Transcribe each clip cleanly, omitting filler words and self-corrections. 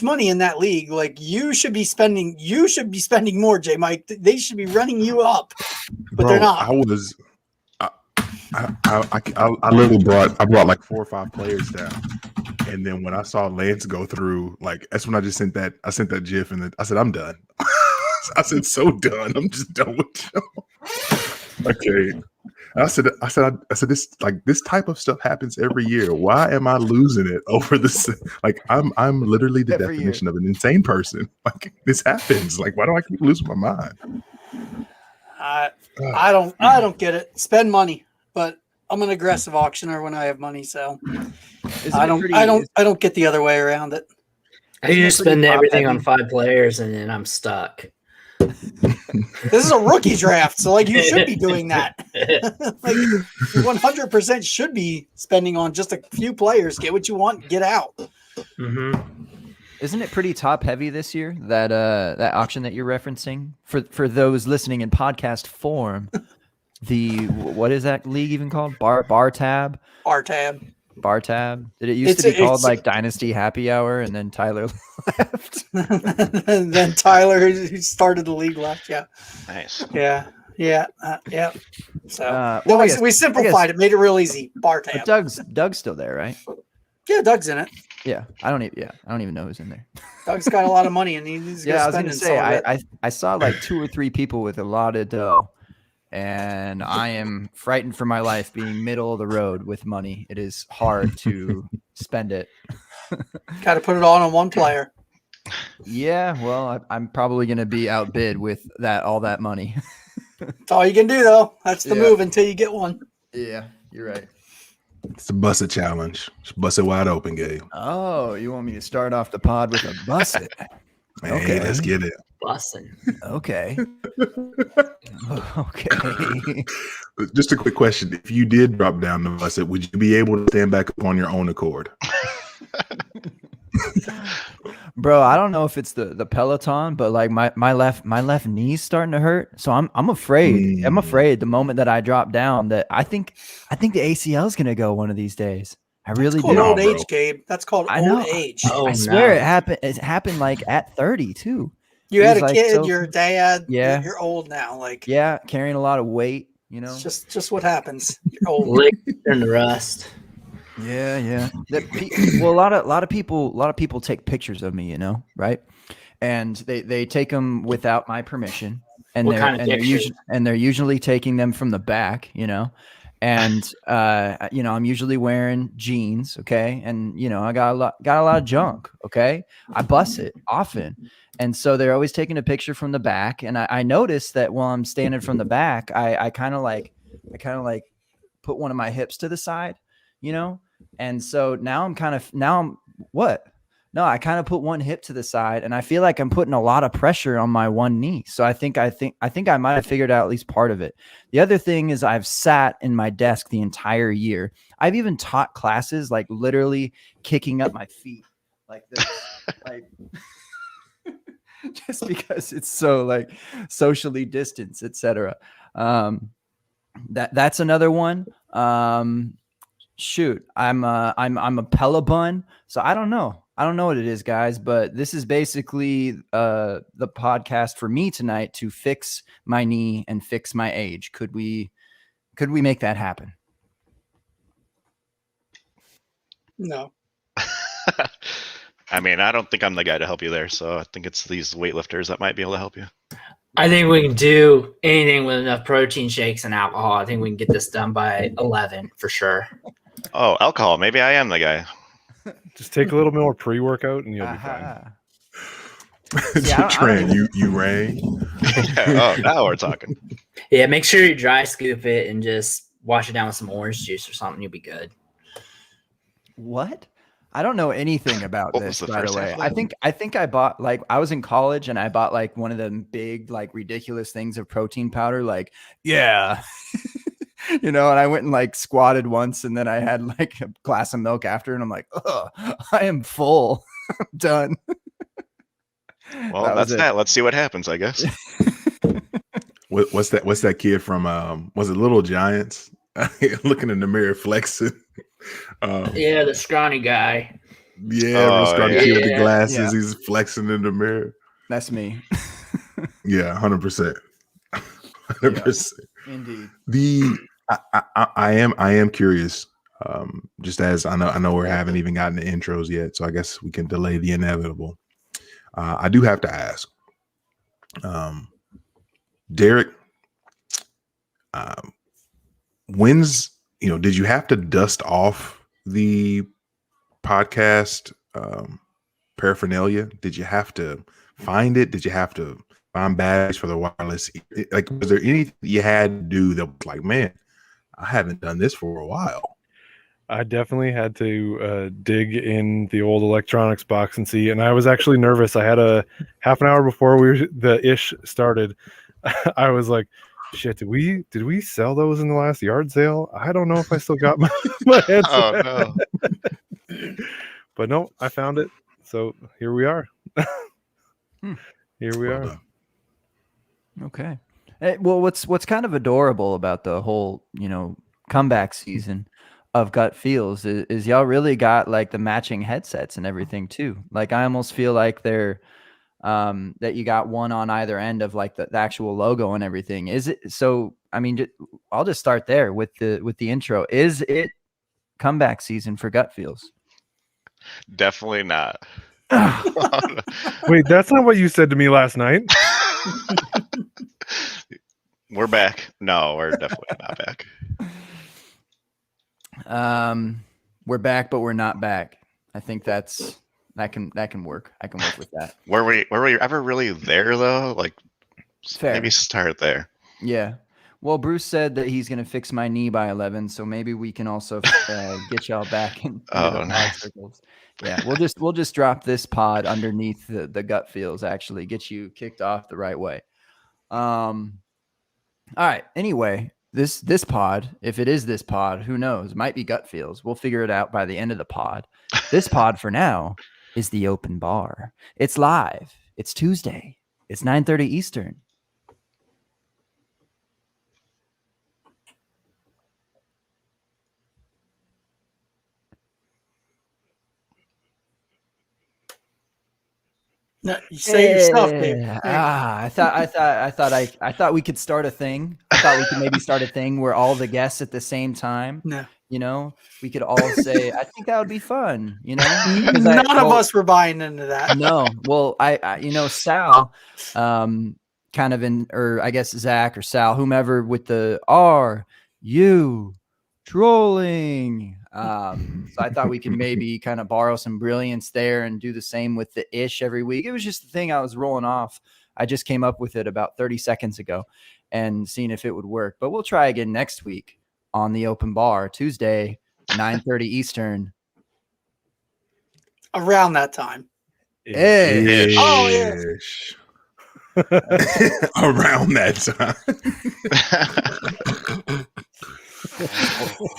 money in that league. Like you should be spending more, J Mike. They should be running you up, but they're not. I literally brought like 4 or 5 players down, and then when I saw Lance go through, like that's when I sent that GIF, and I said I'm done. I said so done. I'm just done with you. Okay. I said this type of stuff happens every year. Why am I losing it over this? Like I'm literally the definition of an insane person. Like this happens. Like why do I keep losing my mind? I don't get it. Spend money, but I'm an aggressive auctioneer when I have money, so I don't get the other way around it. I just spend everything on 5 players and then I'm stuck. This is a rookie draft, so like you should be doing that. Like 100% should be spending on just a few players. Get what you want, get out. Mm-hmm. Isn't it pretty top heavy this year? That auction that you're referencing for those listening in podcast form. What is that league even called? Bar tab. Did it used to be called like Dynasty Happy Hour, and then Tyler left? And then Tyler, who started the league, left. Yeah. Nice. Yeah. So we simplified it, made it real easy. Bar tab. Doug's still there, right? Yeah, Doug's in it. Yeah, I don't even know who's in there. Doug's got a lot of money, and he's I was going to say I saw like 2 or 3 people with a lot of dough. And I am frightened for my life being middle of the road with money. It is hard to spend it. Got to put it all on one player. Yeah, well, I'm probably going to be outbid with all that money. That's all you can do, though. That's the move until you get one. Yeah, you're right. It's a bust it challenge. Just bust it wide open, Gabe. Oh, you want me to start off the pod with a bust it? Okay, let's get it. Bussin'. Okay. Okay. Just a quick question. If you did drop down the bus, would you be able to stand back up on your own accord? Bro, I don't know if it's the Peloton, but like my left knee's starting to hurt. So I'm afraid. I'm afraid the moment that I drop down that I think the ACL is gonna go one of these days. I really do. That's called old age, Gabe. That's called old age. I swear it happened. It happened like at 30 too. You had a kid, your dad. Yeah, you're old now. Like carrying a lot of weight. You know, it's just what happens. You're old. Lick and the rust. Yeah. Well, a lot of people take pictures of me. You know, right? And they take them without my permission. And they're usually taking them from the back. You know. And I'm usually wearing jeans, okay, and I got a lot of junk, okay. I bust it often, and so they're always taking a picture from the back. And I noticed that while I'm standing from the back, I kind of like put one of my hips to the side, and so now I kind of put one hip to the side, and I feel like I'm putting a lot of pressure on my one knee. So I think I might have figured out at least part of it. The other thing is I've sat in my desk the entire year. I've even taught classes like literally kicking up my feet like this, like just because it's so like socially distanced, etc. That's another one. Shoot, I'm a Pella bun, so I don't know what it is, guys, but this is basically the podcast for me tonight to fix my knee and fix my age. Could we make that happen? No. I mean, I don't think I'm the guy to help you there, so I think it's these weightlifters that might be able to help you. I think we can do anything with enough protein shakes and alcohol. I think we can get this done by 11 for sure. Oh, alcohol. Maybe I am the guy. Just take a little more pre-workout and you'll be fine. Tran, you rang. Oh, now we're talking. Yeah, make sure you dry scoop it and just wash it down with some orange juice or something. You'll be good. What? I don't know anything about this, by the way. I think I bought, like, I was in college and I bought like one of them big, like ridiculous things of protein powder. Like, yeah. And I went and like squatted once and then I had like a glass of milk after and I'm like, oh, I am full. I'm done. Well, that's that. Let's see what happens, I guess. What's that kid from, was it Little Giants? Looking in the mirror, flexing. Yeah, the scrawny guy. Yeah, real Scotty Q with the glasses. Yeah. He's flexing in the mirror. That's me. Yeah, 100%. 100%. Indeed. I am curious. Just as I know we haven't even gotten the intros yet, so I guess we can delay the inevitable. I do have to ask, Derek, did you have to dust off the podcast paraphernalia? Did you have to find it? Did you have to find batteries for the wireless? Like, was there anything you had to do that was like, man, I haven't done this for a while? I definitely had to dig in the old electronics box and see. And I was actually nervous. I had a half an hour before the ish started. I was like, shit, did we sell those in the last yard sale? I don't know if I still got my headset. Oh no. But no, I found it. So here we are. Here we are. Done. Okay. Well, what's kind of adorable about the whole, comeback season of Gut Feels is y'all really got like the matching headsets and everything too. Like I almost feel like they're that you got one on either end of like the actual logo and everything. Is it so? I mean, I'll just start there with the intro. Is it comeback season for Gut Feels? Definitely not. Wait, that's not what you said to me last night. We're back. No, we're definitely not back. We're back, but we're not back. I think that can work. I can work with that. Were we ever really there though? Like, Fair. Maybe start there. Yeah. Well, Bruce said that he's going to fix my knee by 11, so maybe we can also get y'all back in the pod circles. Yeah, we'll just drop this pod underneath the Gut Feels. Actually, get you kicked off the right way. All right. Anyway, this pod, if it is this pod, who knows? It might be Gut Feels. We'll figure it out by the end of the pod. This pod for now is the open bar. It's live. It's Tuesday. It's 9:30 Eastern. No, you say your stuff, Dave. I thought we could start a thing. I thought we could maybe start a thing where all the guests at the same time. No. We could all say, I think that would be fun. None of us were buying into that. No. Well, I Sal, kind of or I guess Zach or Sal, whomever with the "Are you trolling?" So I thought we could maybe kind of borrow some brilliance there and do the same with the ish every week. It was just the thing I was rolling off. I just came up with it about 30 seconds ago and seeing if it would work. But we'll try again next week on the open bar, Tuesday, 9:30 Eastern. Around that time. Ish. Oh, yeah. Around that time.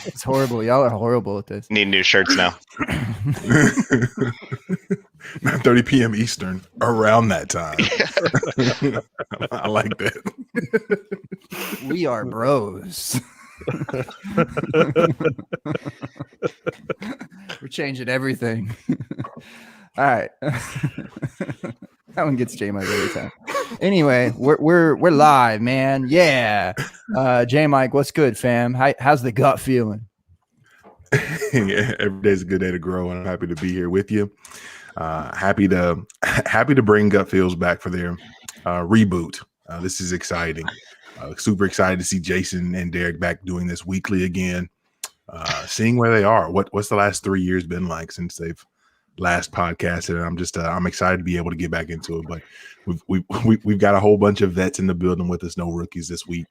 It's horrible. Y'all are horrible at this. Need new shirts now. 9:30 p.m. Eastern. Around that time. I like that. We are bros. We're changing everything. All right. That one gets J Mike every time. Anyway, we're live, man. Yeah. J Mike, what's good, fam? How's the gut feeling? Yeah, every day's a good day to grow, and I'm happy to be here with you. Happy to bring Gut Feels back for their reboot. This is exciting. Super excited to see Jason and Derek back doing this weekly again. Seeing where they are. What's the last 3 years been like since they've last podcasted? And I'm excited to be able to get back into it. But we've got a whole bunch of vets in the building with us, no rookies this week,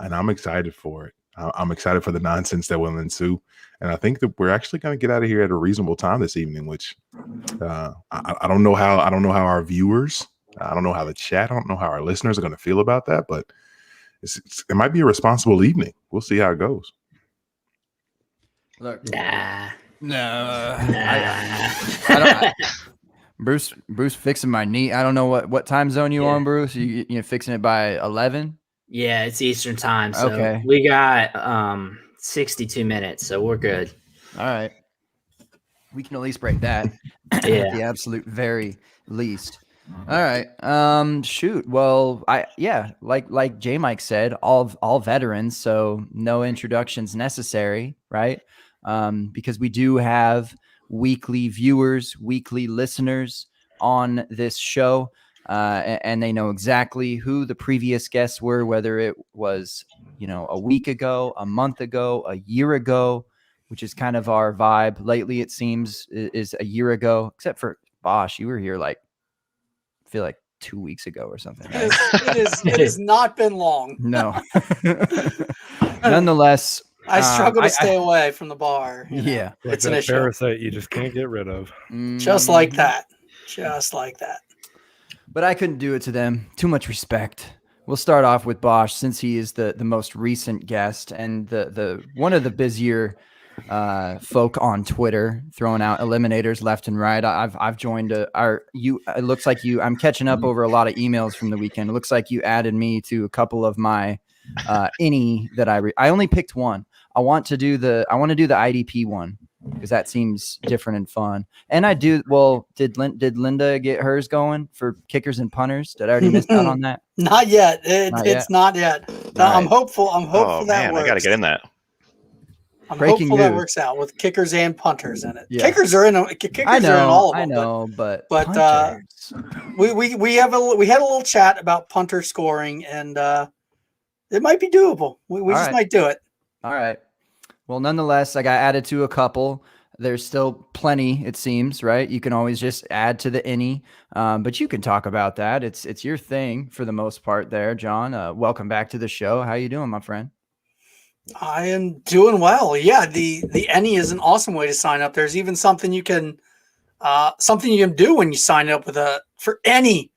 and I'm excited for it. I'm excited for the nonsense that will ensue, and I think that we're actually going to get out of here at a reasonable time this evening. Which I don't know how our viewers, I don't know how the chat, I don't know how our listeners are going to feel about that, but it might be a responsible evening. We'll see how it goes. Look, Nah. no, I don't. Bruce fixing my knee. I don't know what time zone you on, Bruce. You fixing it by 11? Yeah, it's Eastern time. So Okay. we got 62 minutes, so we're good. All right. We can at least break that. At the absolute very least. All right. Shoot. Well, like J Mike said, all veterans, so no introductions necessary, right? Because we do have weekly viewers, weekly listeners on this show, and they know exactly who the previous guests were, whether it was, a week ago, a month ago, a year ago, which is kind of our vibe lately. It seems is a year ago, except for Bosch. You were here I feel like 2 weeks ago or something. Right? It has not been long. No. Nonetheless, I struggle to stay away from the bar. Yeah. Like it's an that issue. parasite you just can't get rid of. Just like that. Just like that. But I couldn't do it to them. Too much respect. We'll start off with Bosch, since he is the most recent guest and the one of the busier folk on Twitter, throwing out eliminators left and right. I've joined it looks like I'm catching up over a lot of emails from the weekend. It looks like you added me to a couple of my any that I only picked one. I want to do the IDP one because that seems different and fun. And I do. Well, did Linda get hers going for kickers and punters? Did I already miss out on that? Not yet. It's not yet. No, Right. I'm hopeful. I'm hopeful that works. I gotta get in that. I'm Breaking hopeful that news. works out with kickers and punters in it. Yeah. Kickers are in all of them. I know, but punters. we had a little chat about punter scoring, and it might be doable. We just might do it. All right. Well, nonetheless, I got added to a couple. There's still plenty, it seems, right? You can always just add to the any, but you can talk about that. It's your thing for the most part there, John. Welcome back to the show. How you doing, my friend? I am doing well. Yeah, the any is an awesome way to sign up. There's even something you can do when you sign up for any.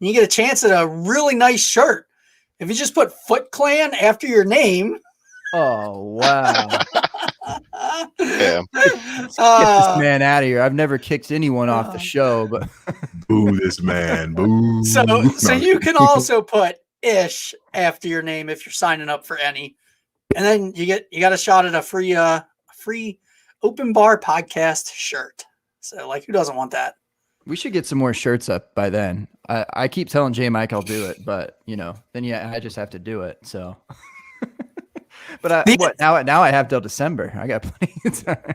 You get a chance at a really nice shirt. If you just put Foot Clan after your name. Oh wow. Yeah. Get this man out of here. I've never kicked anyone off the show, but boo this man. Boo. So you can also put ish after your name if you're signing up for any. And then you got a shot at a free open bar podcast shirt. So who doesn't want that? we should get some more shirts up by then. I keep telling J Mike I'll do it, but then I just have to do it. So but now I have till December. I got plenty of time.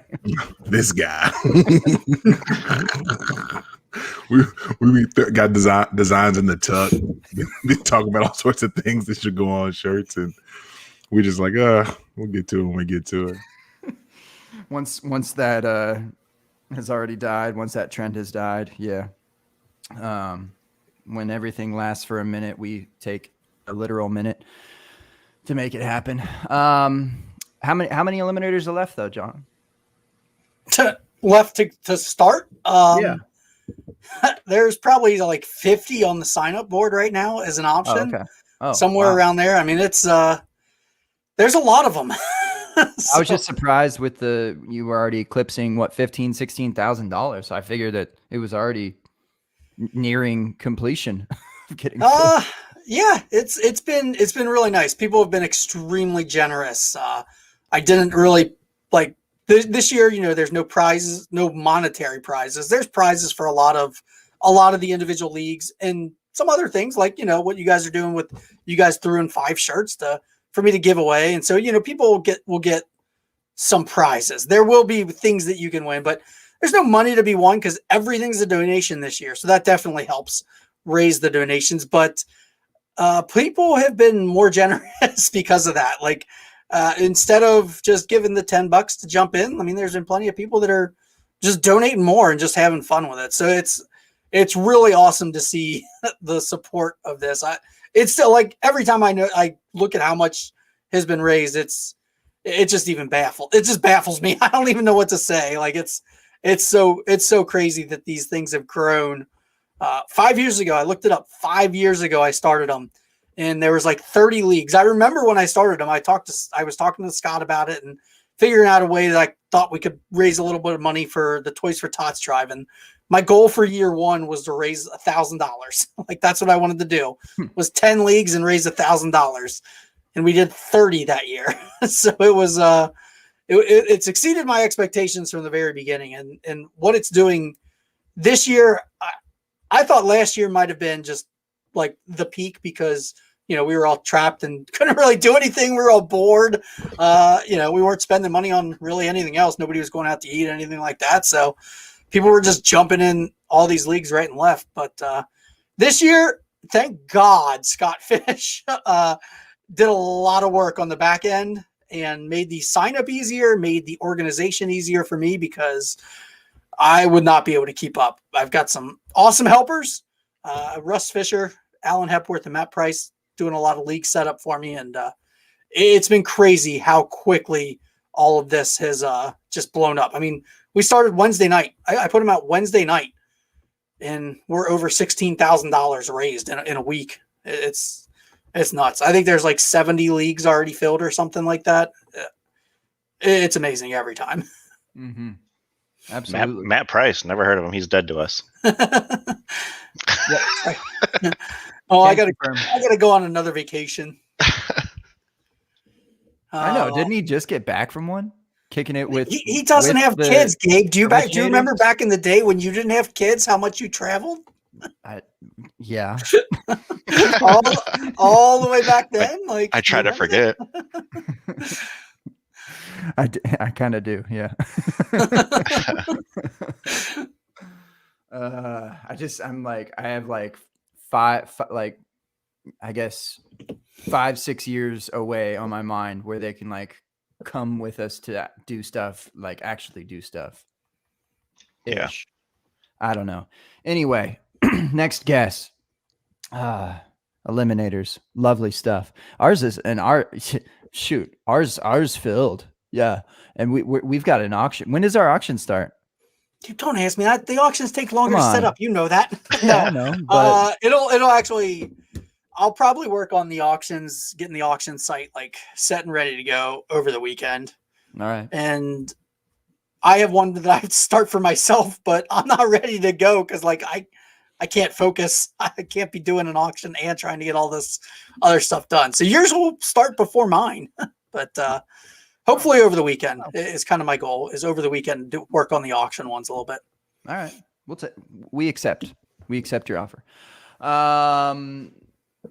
This guy. we got designs in the tuck. We talk about all sorts of things that should go on shirts, and we just like, we'll get to it when we get to it. Once that has already died, once that trend has died, yeah. When everything lasts for a minute, we take a literal minute to make it happen. How many eliminators are left though, John? Left to start? Yeah. There's probably like 50 on the sign up board right now as an option. Oh, okay. Somewhere around there. I mean, it's there's a lot of them. I was just surprised with you were already eclipsing $15,000-$16,000. So I figured that it was already nearing completion. Getting yeah, it's been really nice. People have been extremely generous. I didn't really like this year, there's no prizes, no monetary prizes. There's prizes for a lot of the individual leagues and some other things like, what you guys are doing with you guys threw in 5 shirts for me to give away. And so, people will get some prizes. There will be things that you can win, but there's no money to be won because everything's a donation this year. So that definitely helps raise the donations, but people have been more generous because of that. Like, instead of just giving the $10 to jump in, I mean, there's been plenty of people that are just donating more and just having fun with it. So it's really awesome to see the support of this. It's still like every time I look at how much has been raised, it just baffles me. I don't even know what to say. Like it's so crazy that these things have grown. 5 years ago, I looked it up. 5 years ago, I started them. And there was like 30 leagues. I remember when I started them, I was talking to Scott about it and figuring out a way that I thought we could raise a little bit of money for the Toys for Tots drive. And my goal for year 1 was to raise $1,000. Like that's what I wanted to do was 10 leagues and raise $1,000. And we did 30 that year. So it it's exceeded my expectations from the very beginning, and what it's doing this year. I thought last year might have been just like the peak because we were all trapped and couldn't really do anything. We were all bored. We weren't spending money on really anything else. Nobody was going out to eat, anything like that. So people were just jumping in all these leagues right and left. But this year, thank God, Scott Fish did a lot of work on the back end and made the sign up easier, made the organization easier for me because I would not be able to keep up. I've got some awesome helpers, Russ Fisher, Alan Hepworth, and Matt Price doing a lot of league setup for me. And it's been crazy how quickly all of this has just blown up. I mean, we started Wednesday night. I put them out Wednesday night and we're over $16,000 raised in a week. It's nuts. I think there's like 70 leagues already filled or something like that. It's amazing every time. Mm-hmm. Absolutely. Matt Price, never heard of him. He's dead to us. I gotta go on another vacation. I know. Didn't he just get back from one? Kicking it with he doesn't have kids, Gabe. Do you remember back in the day when you didn't have kids, how much you traveled? Yeah. all the way back then. Like I try to forget. I kind of do. Yeah. I'm like, I have like I guess 5-6 years away on my mind where they can like come with us to do stuff, like actually do stuff. Yeah. I don't know. Anyway, next guess. Eliminators. Lovely stuff. Ours filled. Yeah. And we've got an auction. When does our auction start? Dude, don't ask me that. The auctions take longer to set up. You know that. Yeah, I know. But it'll actually. I'll probably work on the auctions, getting the auction site like set and ready to go over the weekend. All right. And I have one that I have to start for myself, but I'm not ready to go because like I can't focus. I can't be doing an auction and trying to get all this other stuff done. So yours will start before mine, but hopefully over the weekend is kind of my goal. Is over the weekend to work on the auction ones a little bit. All right, we accept your offer.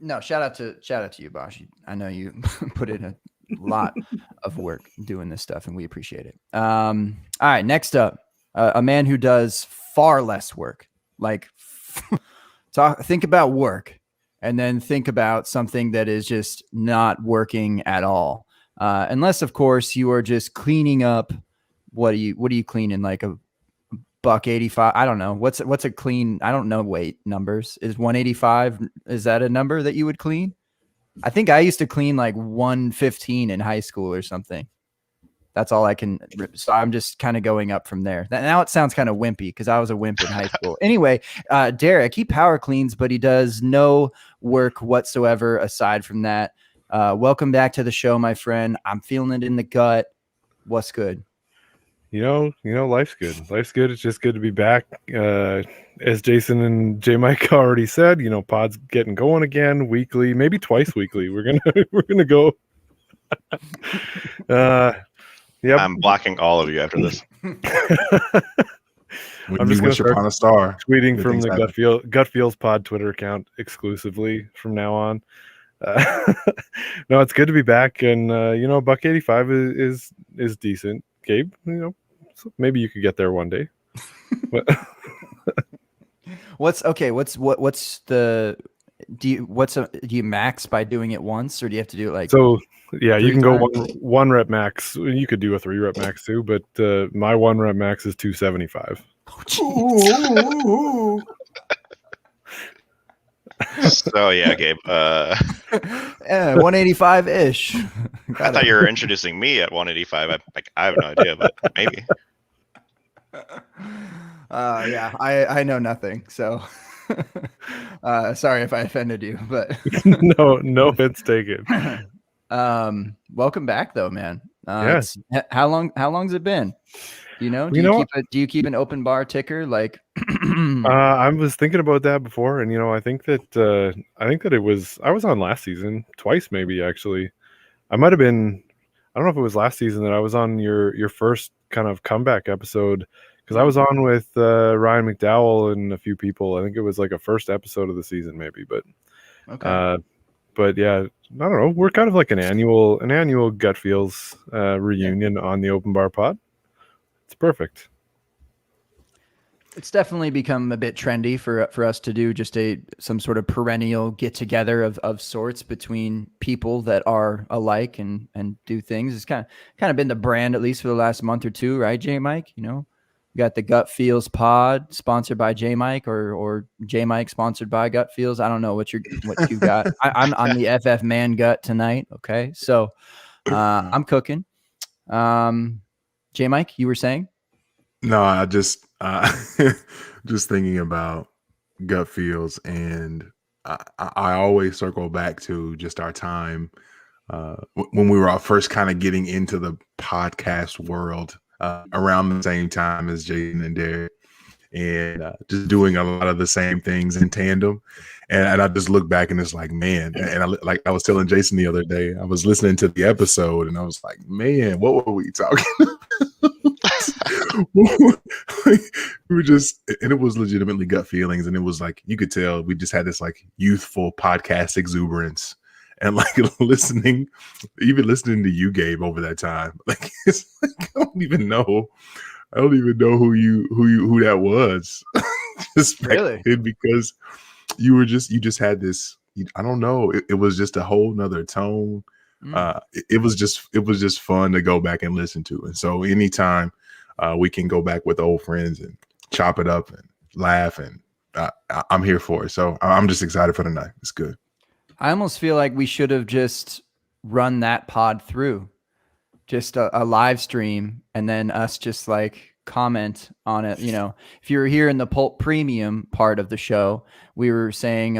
No, shout out to you, Bosch. I know you put in a lot of work doing this stuff, and we appreciate it. All right, next up, a man who does far less work. Like, think about work, and then think about something that is just not working at all. Unless, of course, you are just cleaning up. What are you cleaning? Like a $185? I don't know. What's a clean? I don't know weight numbers. Is 185? Is that a number that you would clean? I think I used to clean like 115 in high school or something. That's all I can. So I'm just kind of going up from there. Now it sounds kind of wimpy because I was a wimp in high school. Anyway, Derek, he power cleans, but he does no work whatsoever aside from that. Welcome back to the show, my friend. I'm feeling it in the gut. What's good? You know, life's good. Life's good. It's just good to be back. As Jason and J Mike already said, pod's getting going again weekly, maybe twice weekly. We're gonna go. Yep. I'm blocking all of you after this. When I'm you just wish gonna upon a star, tweeting good from things the happen. Gut Feels Pod Twitter account exclusively from now on. No, it's good to be back, and $185 is decent. Gabe, so maybe you could get there one day. Do you max by doing it once, or do you have to do it like so? Yeah, you can go times? one rep max. You could do a 3 rep max too, but my 1 rep max is 275. Ooh. So yeah, Gabe. 185 ish. I thought you were introducing me at 185. I have no idea, but maybe. Yeah, I know nothing, so sorry if I offended you, but no offense taken. Welcome back though, man. Yes. How long's it been? Do you keep an open bar ticker? Like, I was thinking about that before, and I think that I was on last season twice, maybe actually. I might have been I don't know if it was last season that I was on your first kind of comeback episode, because I was on with Ryan McDowell and a few people. I think it was like a first episode of the season, maybe. But but yeah, I don't know. We're kind of like an annual Gut Feels reunion on the Open Bar Pod. It's perfect. It's definitely become a bit trendy for us to do just some sort of perennial get together of sorts between people that are alike and do things. It's kind of been the brand, at least for the last month or two, right, J Mike? You know, we got the Gut Feels Pod sponsored by J Mike or J Mike sponsored by Gut Feels. I don't know what you got. I'm the FF man gut tonight. Okay, so I'm cooking. J Mike, you were saying? No, I just just thinking about Gut Feels, and I always circle back to just our time when we were all first kind of getting into the podcast world around the same time as Jason and Derek, and just doing a lot of the same things in tandem. And I just look back and it's like, man, and I was telling Jason the other day, I was listening to the episode and I was like, man, what were we talking about? We were just, and it was legitimately gut feelings, and it was like you could tell we just had this like youthful podcast exuberance, and like listening to you, Gabe, over that time. Like it's like I don't even know who that was. Just really, because you just had this. I don't know. It was just a whole nother tone. It was just fun to go back and listen to, and so anytime we can go back with old friends and chop it up and laugh, and I'm here for it. So I'm just excited for the night. It's good. I almost feel like we should have just run that pod through, just a live stream, and then us just like comment on it. You know, if you were here in the Pulp Premium part of the show, we were saying,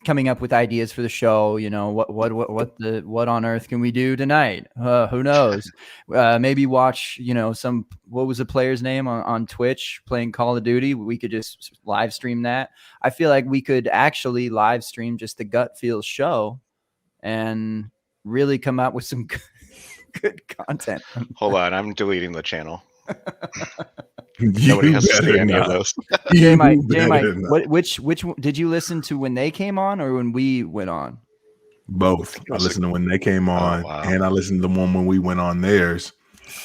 coming up with ideas for the show. You know, what on earth can we do tonight? Who knows? Maybe watch, what was the player's name on Twitch playing Call of Duty? We could just live stream that. I feel like we could actually live stream just the Gut Feels show and really come out with some good content. Hold on, I'm deleting the channel. Nobody has to see any of those. J Mike, which did you listen to when they came on or when we went on? Both. I listened to when they came on, and I listened to the one when we went on theirs,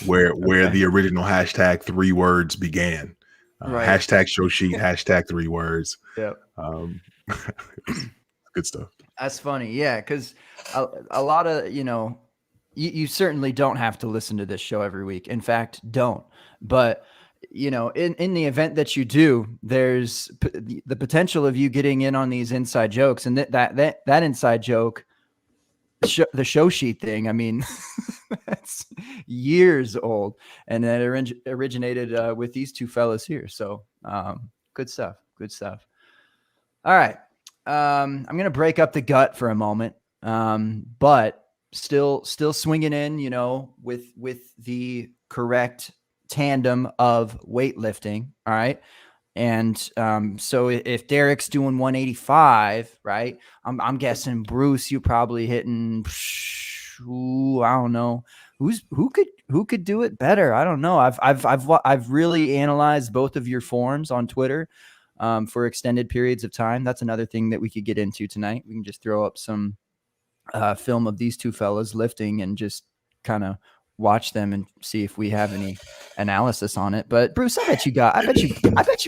where the original hashtag 3 words began. Right. Hashtag show sheet, hashtag 3 words. Yep. Good stuff. That's funny. Yeah, because a lot of, you certainly don't have to listen to this show every week. In fact, don't. But, in the event that you do, there's the potential of you getting in on these inside jokes. And that inside joke, the show sheet thing, I mean, that's years old. And that originated with these two fellas here. So good stuff. Good stuff. All right. I'm going to break up the gut for a moment. But still swinging in, with the correct tandem of weightlifting. All right. And so if Derek's doing 185, right, I'm guessing Bruce, you probably hitting, I don't know who could do it better. I don't know. I've really analyzed both of your forms on Twitter for extended periods of time. That's another thing that we could get into tonight. We can just throw up some film of these two fellas lifting and just kind of watch them and see if we have any analysis on it. But Bruce, I bet you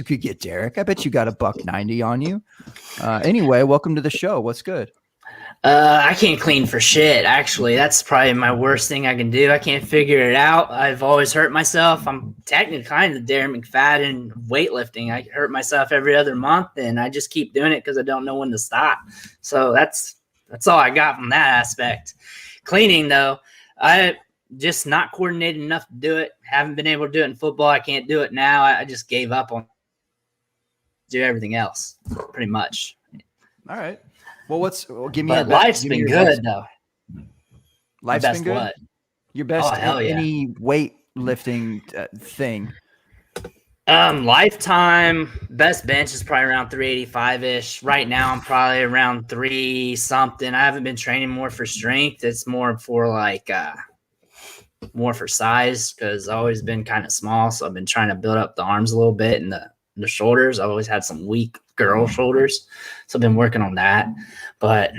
could get Derek. I bet you got a $190 on you. Anyway, welcome to the show. What's good? I can't clean for shit. Actually, that's probably my worst thing I can do. I can't figure it out. I've always hurt myself. I'm technically kind of Darren McFadden weightlifting. I hurt myself every other month, and I just keep doing it because I don't know when to stop. So that's all I got from that aspect. Cleaning, though, I just not coordinated enough to do it. Haven't been able to do it in football. I can't do it now. I just gave up on do everything else, pretty much. All right. Well, give me but life's been good, though. Life's been good? What? Your best any weightlifting thing? Lifetime best bench is probably around 385-ish. Right now, I'm probably around 3 something. I haven't been training more for strength. It's more for like more for size because I've always been kind of small. So I've been trying to build up the arms a little bit and the shoulders. I've always had some weak girl shoulders. So I've been working on that. But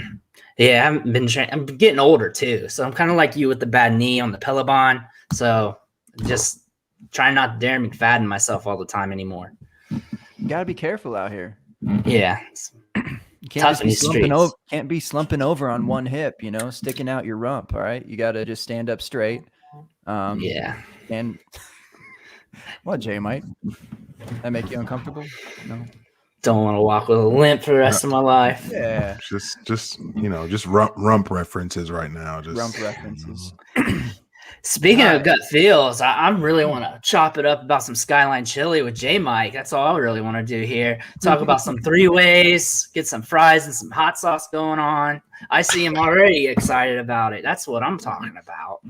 yeah, I'm getting older too. So I'm kind of like you with the bad knee on the Peloton. So just trying not to Darren McFadden myself all the time anymore. You gotta be careful out here. Yeah. You can't be slumping over on one hip, sticking out your rump. All right. You gotta just stand up straight. Yeah. And what, Jay, might that make you uncomfortable? No. Don't want to walk with a limp for the rest of my life. Yeah. Just rump references right now. Just rump references. Speaking of gut feels, I really want to chop it up about some Skyline Chili with J Mike. That's all I really want to do here. Talk about some 3-ways, get some fries and some hot sauce going on. I see him already excited about it. That's what I'm talking about.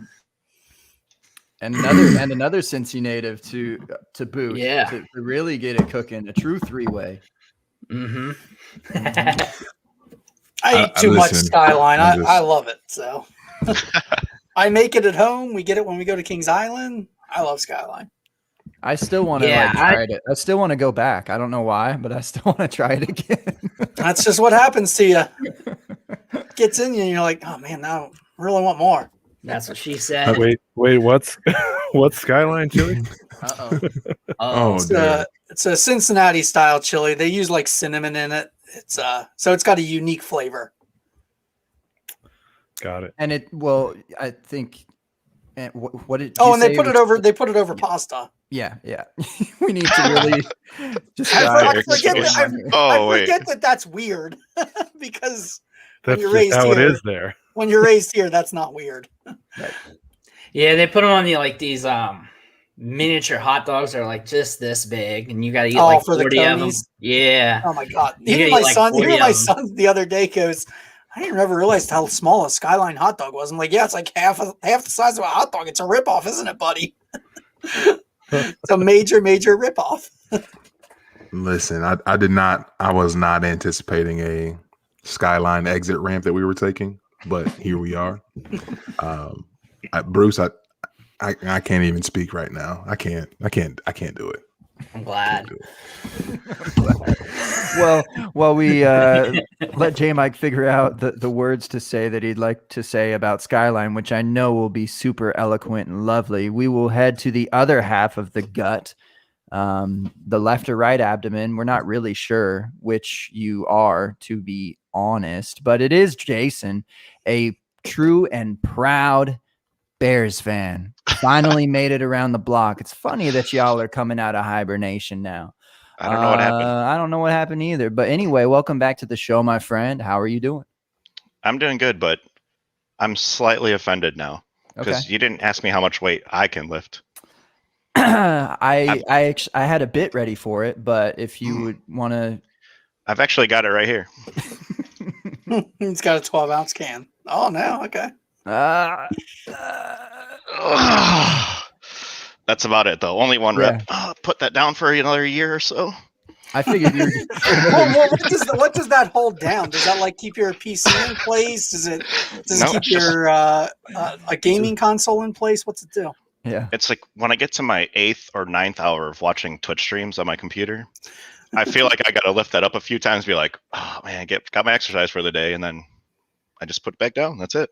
And another Cincy native to boot. Yeah. To really get it cooking. A true 3-way. Mm-hmm. I eat too much Skyline. I love it. So I make it at home. We get it when we go to Kings Island. I love Skyline. I still want to try it. I still want to go back. I don't know why, but I still want to try it again. That's just what happens to you. Gets in you and you're like, oh man, now I really want more. That's what she said. Wait, what's Skyline Chili? Uh-oh. It's a Cincinnati style chili. They use like cinnamon in it. It's so it's got a unique flavor. Got it. And I think. What did? And they put it over. They put it over pasta. Yeah. We need to really. I forget that that's weird because that's just how it is there. When you're raised here, that's not weird. Right. Yeah, they put them on these miniature hot dogs that are like just this big, and you got to eat like 40 of them. Yeah. Oh my god! Even my son the other day goes, I didn't ever realize how small a Skyline hot dog was. I'm like, yeah, it's like half the size of a hot dog. It's a ripoff, isn't it, buddy? It's a major ripoff. Listen, I was not anticipating a Skyline exit ramp that we were taking, but here we are. Bruce, I can't even speak right now. I can't do it. I'm glad. Well, while we let J Mike figure out the words to say that he'd like to say about Skyline, which I know will be super eloquent and lovely, we will head to the other half of the gut, the left or right abdomen. We're not really sure which you are, to be honest, but it is Jason, a true and proud Bears fan. Finally made it around the block. It's funny that y'all are coming out of hibernation now. I don't know what happened. I don't know what happened either. But anyway, welcome back to the show, my friend. How are you doing? I'm doing good, but I'm slightly offended now because you didn't ask me how much weight I can lift. I had a bit ready for it, but if you would want to, I've actually got it right here. He's got a 12-ounce can. Oh, no, okay. That's about it, though. Only one rep. Put that down for another year or so. I figured you. What does that hold down? Does that like keep your PC in place? Does it keep your a gaming console in place? What's it do? Yeah, it's like when I get to my 8th or 9th hour of watching Twitch streams on my computer, I feel like I got to lift that up a few times. Be like, oh man, got my exercise for the day, and then I just put it back down. That's it.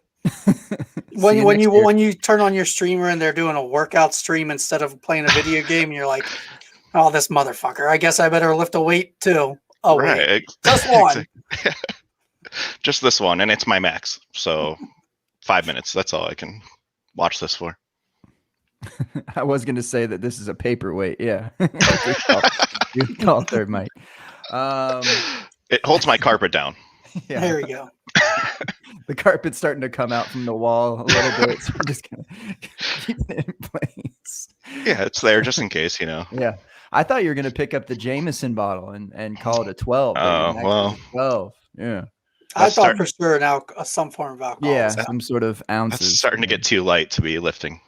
when you turn on your streamer and they're doing a workout stream instead of playing a video game, you're like, oh, this motherfucker. I guess I better lift a weight too. Oh, right. Wait. Just one. Just this one, and it's my max. So 5 minutes. That's all I can watch this for. I was going to say that this is a paperweight. Yeah. You call third mic. It holds my carpet down. Yeah. There we go. The carpet's starting to come out from the wall a little bit, so we're just gonna keep it in place. Yeah, it's there just in case, Yeah, I thought you were gonna pick up the Jameson bottle and call it a 12. Oh well, 12. Yeah, I thought for sure now some form of alcohol. Yeah, some sort of ounces. That's starting to get too light to be lifting.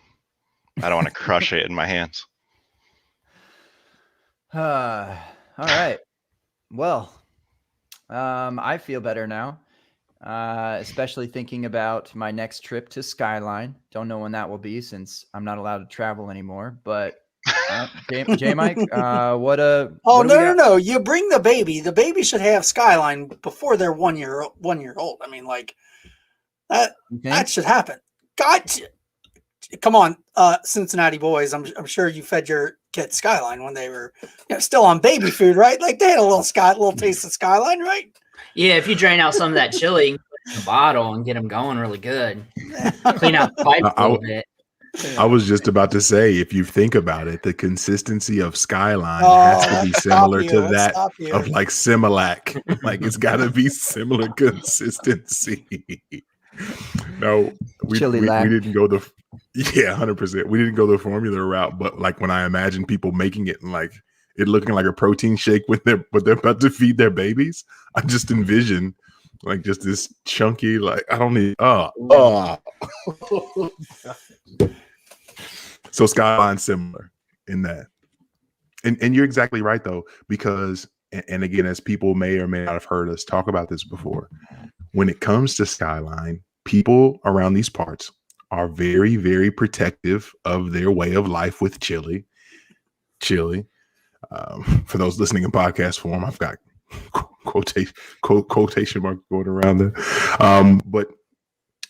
I don't want to crush it in my hands. All right. Well, I feel better now. especially thinking about my next trip to Skyline. Don't know when that will be since I'm not allowed to travel anymore. But J Mike, what no. You bring the baby. The baby should have Skyline before they're 1 year old. I mean, like that should happen. God, come on, Cincinnati boys. I'm sure you fed your kids Skyline when they were still on baby food, right? Like they had a little taste of Skyline, right? Yeah, if you drain out some of that chili, you can put it in a bottle and get them going really good. Clean out the pipe a little bit. I was just about to say, if you think about it, the consistency of Skyline has to be similar to that of like Similac. Like it's got to be similar consistency. No, we didn't go 100%. We didn't go the formula route, but like when I imagine people making it and like it looking like a protein shake when they're about to feed their babies, I just envision like just this chunky, like I don't need So Skyline's similar in that. And you're exactly right though, because and again, as people may or may not have heard us talk about this before, when it comes to Skyline, people around these parts are very, very protective of their way of life with chili. For those listening in podcast form, I've got quotation mark going around there. But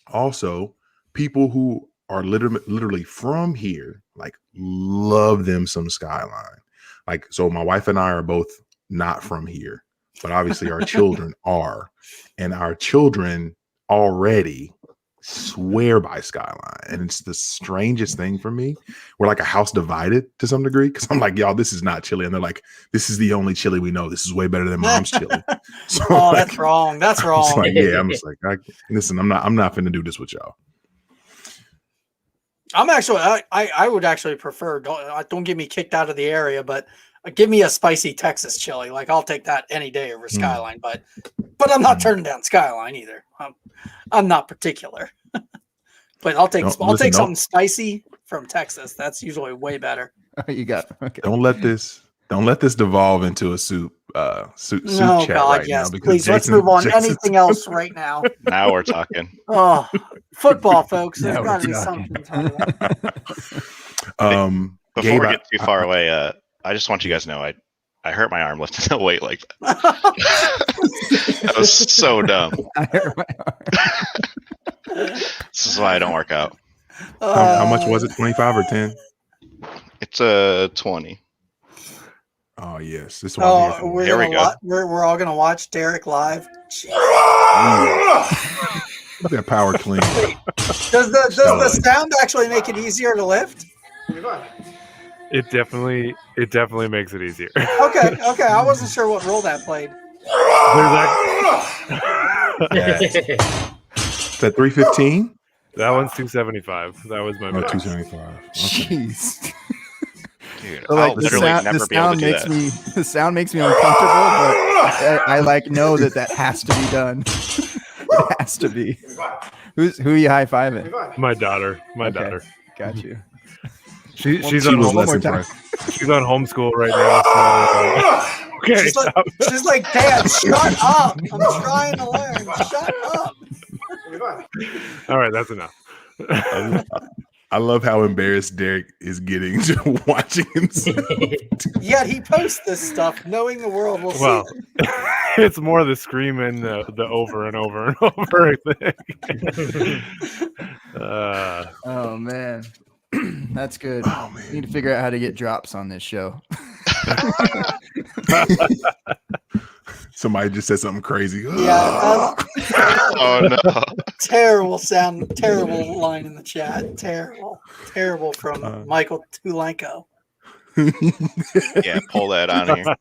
also people who are literally from here, like love them some Skyline. Like, so my wife and I are both not from here, but obviously our children are, and our children already swear by Skyline. And it's the strangest thing for me. We're like a house divided to some degree, because I'm like, y'all, this is not chili. And they're like, this is the only chili we know. This is way better than mom's chili. So that's wrong. That's wrong. Like, yeah, I'm just like, listen, I'm not finna do this with y'all. I'm actually, I would actually prefer, don't get me kicked out of the area, but give me a spicy Texas chili. Like I'll take that any day over Skyline, but I'm not turning down Skyline either. I'm not particular, but I'll take something spicy from Texas. That's usually way better. You got okay. Don't let this devolve into a soup chat God, right yes. now. Please, let's move on. Anything else right now? Now we're talking. Oh, football, folks. There's Now got to we're be talking. something. Before Gabe, we get too far away, I just want you guys to know I hurt my arm lifting the weight like that. That was so dumb. I hurt my arm. This is why I don't work out. how much was it? 25 or 10? It's 20. Oh yes, this one. Here we go. We're all gonna watch Derek live. Look at that power clean. Does the sound actually make it easier to lift? It definitely makes it easier. Okay. I wasn't sure what role that played. Is that 315? That one's 275. That was my best. 275. Okay. Jeez. Dude, So, I'll literally never be able to do that. The sound makes me uncomfortable, but I like know that has to be done. It has to be. Who are you high fiving? My daughter. My daughter. Got you. She's on homeschool right now. So, okay. She's like, Dad, shut up. I'm trying to learn. Shut up. All right, that's enough. I love how embarrassed Derek is getting to watching himself. Yet he posts this stuff knowing the world will Well, see it. it's more the screaming, the over and over and over thing. Oh man, that's good. Oh, man. Need to figure out how to get drops on this show. Somebody just said something crazy. Yeah. Oh no. Terrible line in the chat. Terrible from Michael Tulenko. Yeah, pull that on here.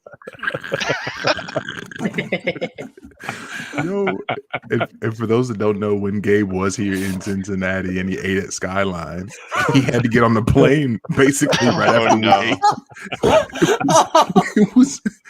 And for those that don't know, when Gabe was here in Cincinnati and he ate at Skyline, he had to get on the plane basically right after we ate.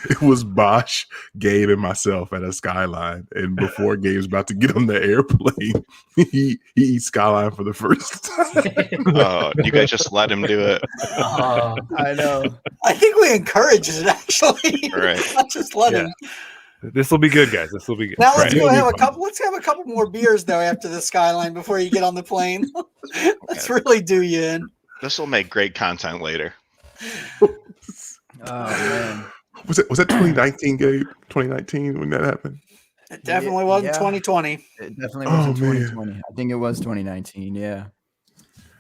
It was Bosch, Gabe, and myself at a Skyline. And before Gabe's about to get on the airplane, he eats Skyline for the first time. Oh, you guys just let him do it. I know. I think we encouraged it actually. Right. Not just let him. This will be good, guys. This will be good. Now let's Right. go have a couple. Let's have a couple more beers though after the Skyline before you get on the plane. Let's really do you in. This will make great content later. Oh man. Was that 2019, Gabe? 2019 when that happened? It definitely wasn't Yeah. 2020. It definitely wasn't man. 2020. I think it was 2019. Yeah.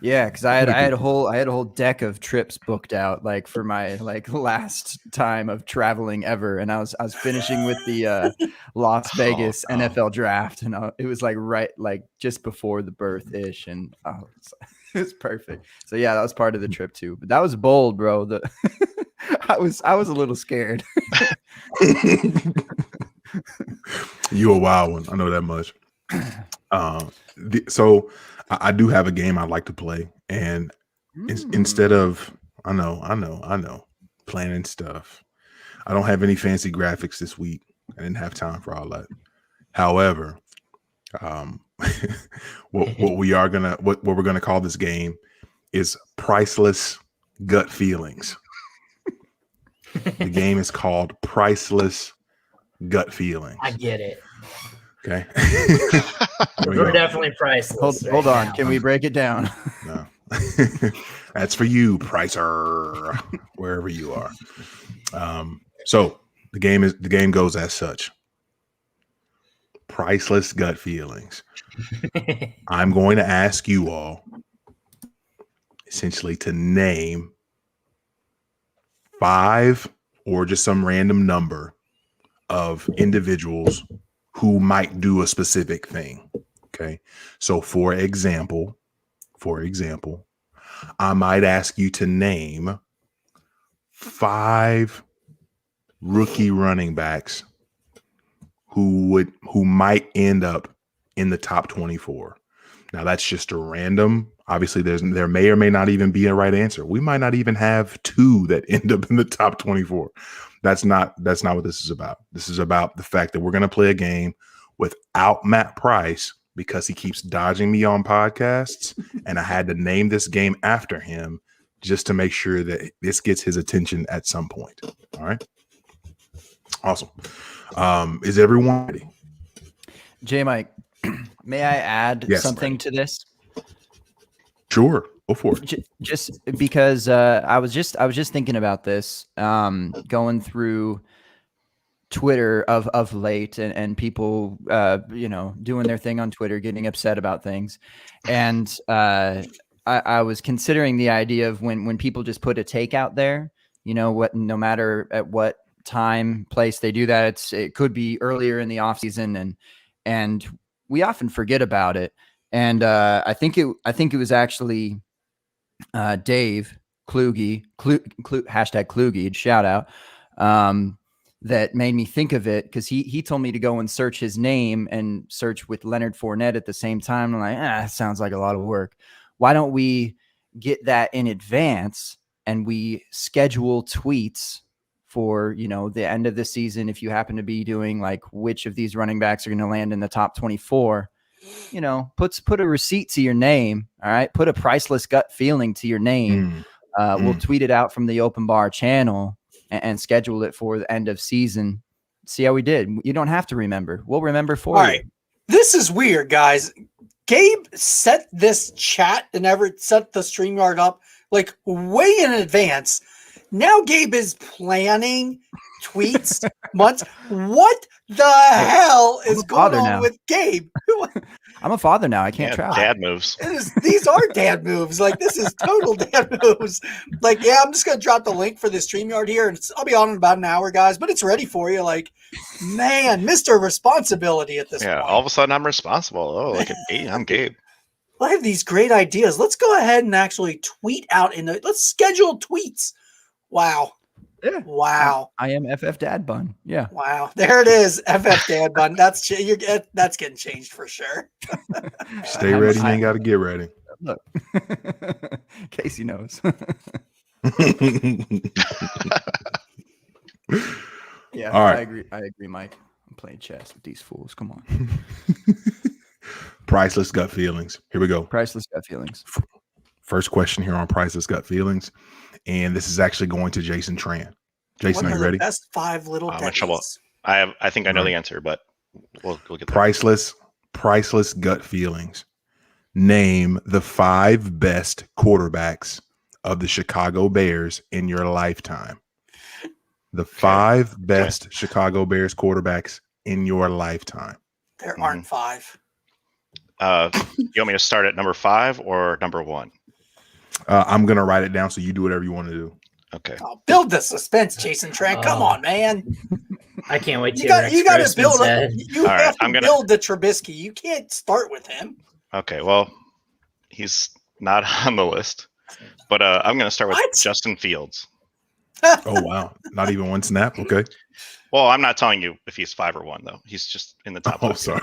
Yeah, because I had a whole deck of trips booked out like for my like last time of traveling ever, and I was finishing with the Las Vegas NFL draft, and it was like right like just before the birth ish, and it was perfect. So yeah, that was part of the trip too. But that was bold, bro. I was a little scared. You a wild one. I know that much. So I do have a game I like to play, and instead of I know planning stuff, I don't have any fancy graphics this week. I didn't have time for all that. However, what we're gonna call this game is Priceless Gut Feelings. The game is called Priceless Gut Feelings. I get it. Okay. We're definitely priceless. Hold on. Can we break it down? No. That's for you, Pricer, wherever you are. So the game goes as such. Priceless Gut Feelings. I'm going to ask you all essentially to name 5 or just some random number of individuals who might do a specific thing. Okay. So for example, I might ask you to name 5 rookie running backs who might end up in the top 24. Now that's just a random. Obviously, there may or may not even be a right answer. We might not even have 2 that end up in the top 24. That's not what this is about. This is about the fact that we're going to play a game without Matt Price because he keeps dodging me on podcasts, and I had to name this game after him just to make sure that this gets his attention at some point. All right. Awesome. Is everyone ready? J Mike, may I add something to this? Sure. Go for it. Just because I was just thinking about this, going through Twitter of late, and people doing their thing on Twitter, getting upset about things, and I was considering the idea of when people just put a take out there, no matter at what time, place they do that, it could be earlier in the off season, and we often forget about it. And I think it was actually Dave Kluge, hashtag Kluge, shout out, that made me think of it, because he told me to go and search his name and search with Leonard Fournette at the same time. I'm like, that sounds like a lot of work. Why don't we get that in advance and we schedule tweets for, the end of the season? If you happen to be doing like which of these running backs are going to land in the top 24, put a receipt to your name. All right. Put a priceless gut feeling to your name. We'll tweet it out from the Open Bar channel and schedule it for the end of season. See how we did. You don't have to remember. We'll remember for you. All right. This is weird, guys. Gabe set this chat and set the StreamYard up like way in advance. Now Gabe is planning tweets months. What the hell is going on with Gabe? I'm a father now. I can't travel. Dad moves. These are dad moves. Like, this is total dad moves. Like, yeah, I'm just going to drop the link for the StreamYard here, and I'll be on in about an hour, guys, but it's ready for you. Like, man, Mr. Responsibility at this point. Yeah, all of a sudden I'm responsible. Oh, look at me. I'm Gabe. I have these great ideas. Let's go ahead and actually tweet out let's schedule tweets. Wow. Yeah. Wow. I am FF Dad Bun. Yeah. Wow. There it is. FF Dad Bun. That's getting changed for sure. Stay ready. You ain't got to get ready. Look. Casey knows. Yeah. All right. I agree, Mike. I'm playing chess with these fools. Come on. Priceless Gut Feelings. Here we go. Priceless Gut Feelings. First question here on Priceless Gut Feelings. And this is actually going to Jason Tran. Jason, are you ready? Best 5 little I'm in trouble. I think I know the answer, but we'll get there. Priceless gut feelings. Name the 5 best quarterbacks of the Chicago Bears in your lifetime. The 5 best Chicago Bears quarterbacks in your lifetime. There aren't 5. You want me to start at number 5 or number 1? I'm gonna write it down, so you do whatever you want to do. Okay. Oh, build the suspense, Jason Trent. Come on, man. I can't wait to You got to build it. You All have right, to build the Trubisky. You can't start with him. Okay. Well, he's not on the list, but I'm gonna start with Justin Fields. Oh wow, not even one snap. Okay. Well, I'm not telling you if he's 5 or 1 though. He's just in the top. Oh, sorry.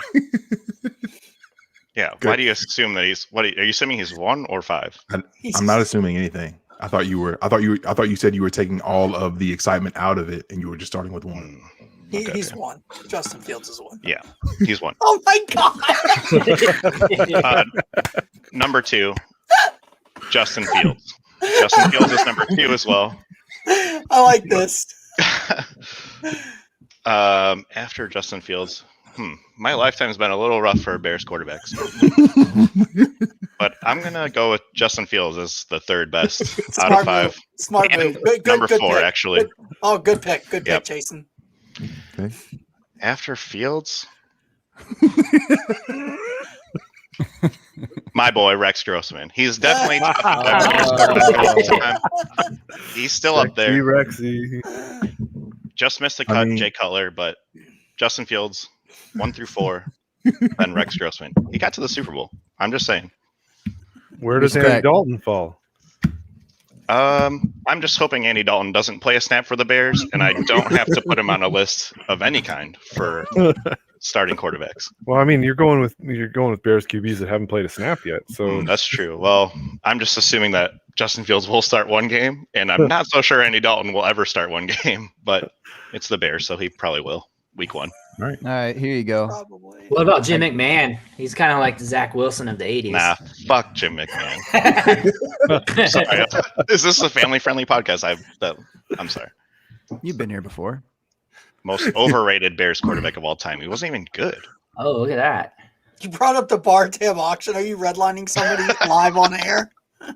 Yeah. Good. Why do you assume that he's? Are you assuming he's 1 or 5? I'm not assuming anything. I thought you said you were taking all of the excitement out of it, and you were just starting with 1. He's 1. Justin Fields is 1. Yeah, he's 1. Oh my God. Number 2, Justin Fields. Justin Fields is number 2 as well. I like this. After Justin Fields, my lifetime's been a little rough for Bears quarterbacks. But I'm going to go with Justin Fields as the 3rd best out of 5. Move. Smart move. Good, number 4, pick. actually. Good. Good pick. Good pick, Jason. Okay. After Fields, my boy, Rex Grossman. He's definitely he's still up there. Rexy. Just missed the cut, Jay Cutler, but Justin Fields, 1 through 4, and Rex Grossman. He got to the Super Bowl. I'm just saying. Where does Andy Dalton fall? I'm just hoping Andy Dalton doesn't play a snap for the Bears, and I don't have to put him on a list of any kind for starting quarterbacks. Well, I mean, you're going with Bears QBs that haven't played a snap yet, so That's true. Well, I'm just assuming that Justin Fields will start 1 game, and I'm not so sure Andy Dalton will ever start 1 game, but it's the Bears, so he probably will. Week 1. All right, here you go. Probably. What about Jim McMahon? He's kind of like the Zach Wilson of the 80s. Nah, fuck Jim McMahon. Sorry, is this a family-friendly podcast? I'm sorry. You've been here before. Most overrated Bears quarterback of all time. He wasn't even good. Oh, look at that. You brought up the bar tab auction. Are you redlining somebody live on air?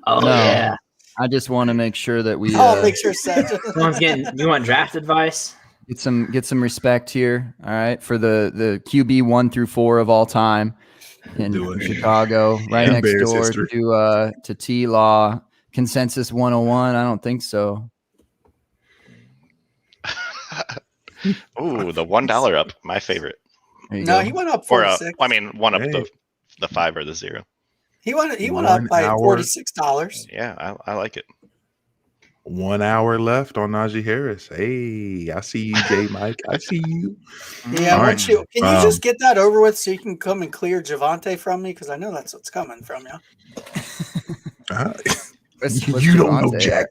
Oh, No. yeah. I just want to make sure that we Make sure set. You want draft advice? get some respect here. All right, for the QB 1 through 4 of all time in Chicago, right next Bears door history. to T Law. Consensus 101. I don't think so. Ooh, the $1 up. My favorite. There you No, go. he went up Or 46. I mean, one up Hey. the 5 or the 0. He went 1 up by hour. $46. Yeah, I like it. 1 hour left on Najee Harris. Hey, I see you, J Mike. I see you. Yeah, All can you just get that over with so you can come and clear Javante from me? Because I know that's what's coming from you. What's You don't know Javante? Jack.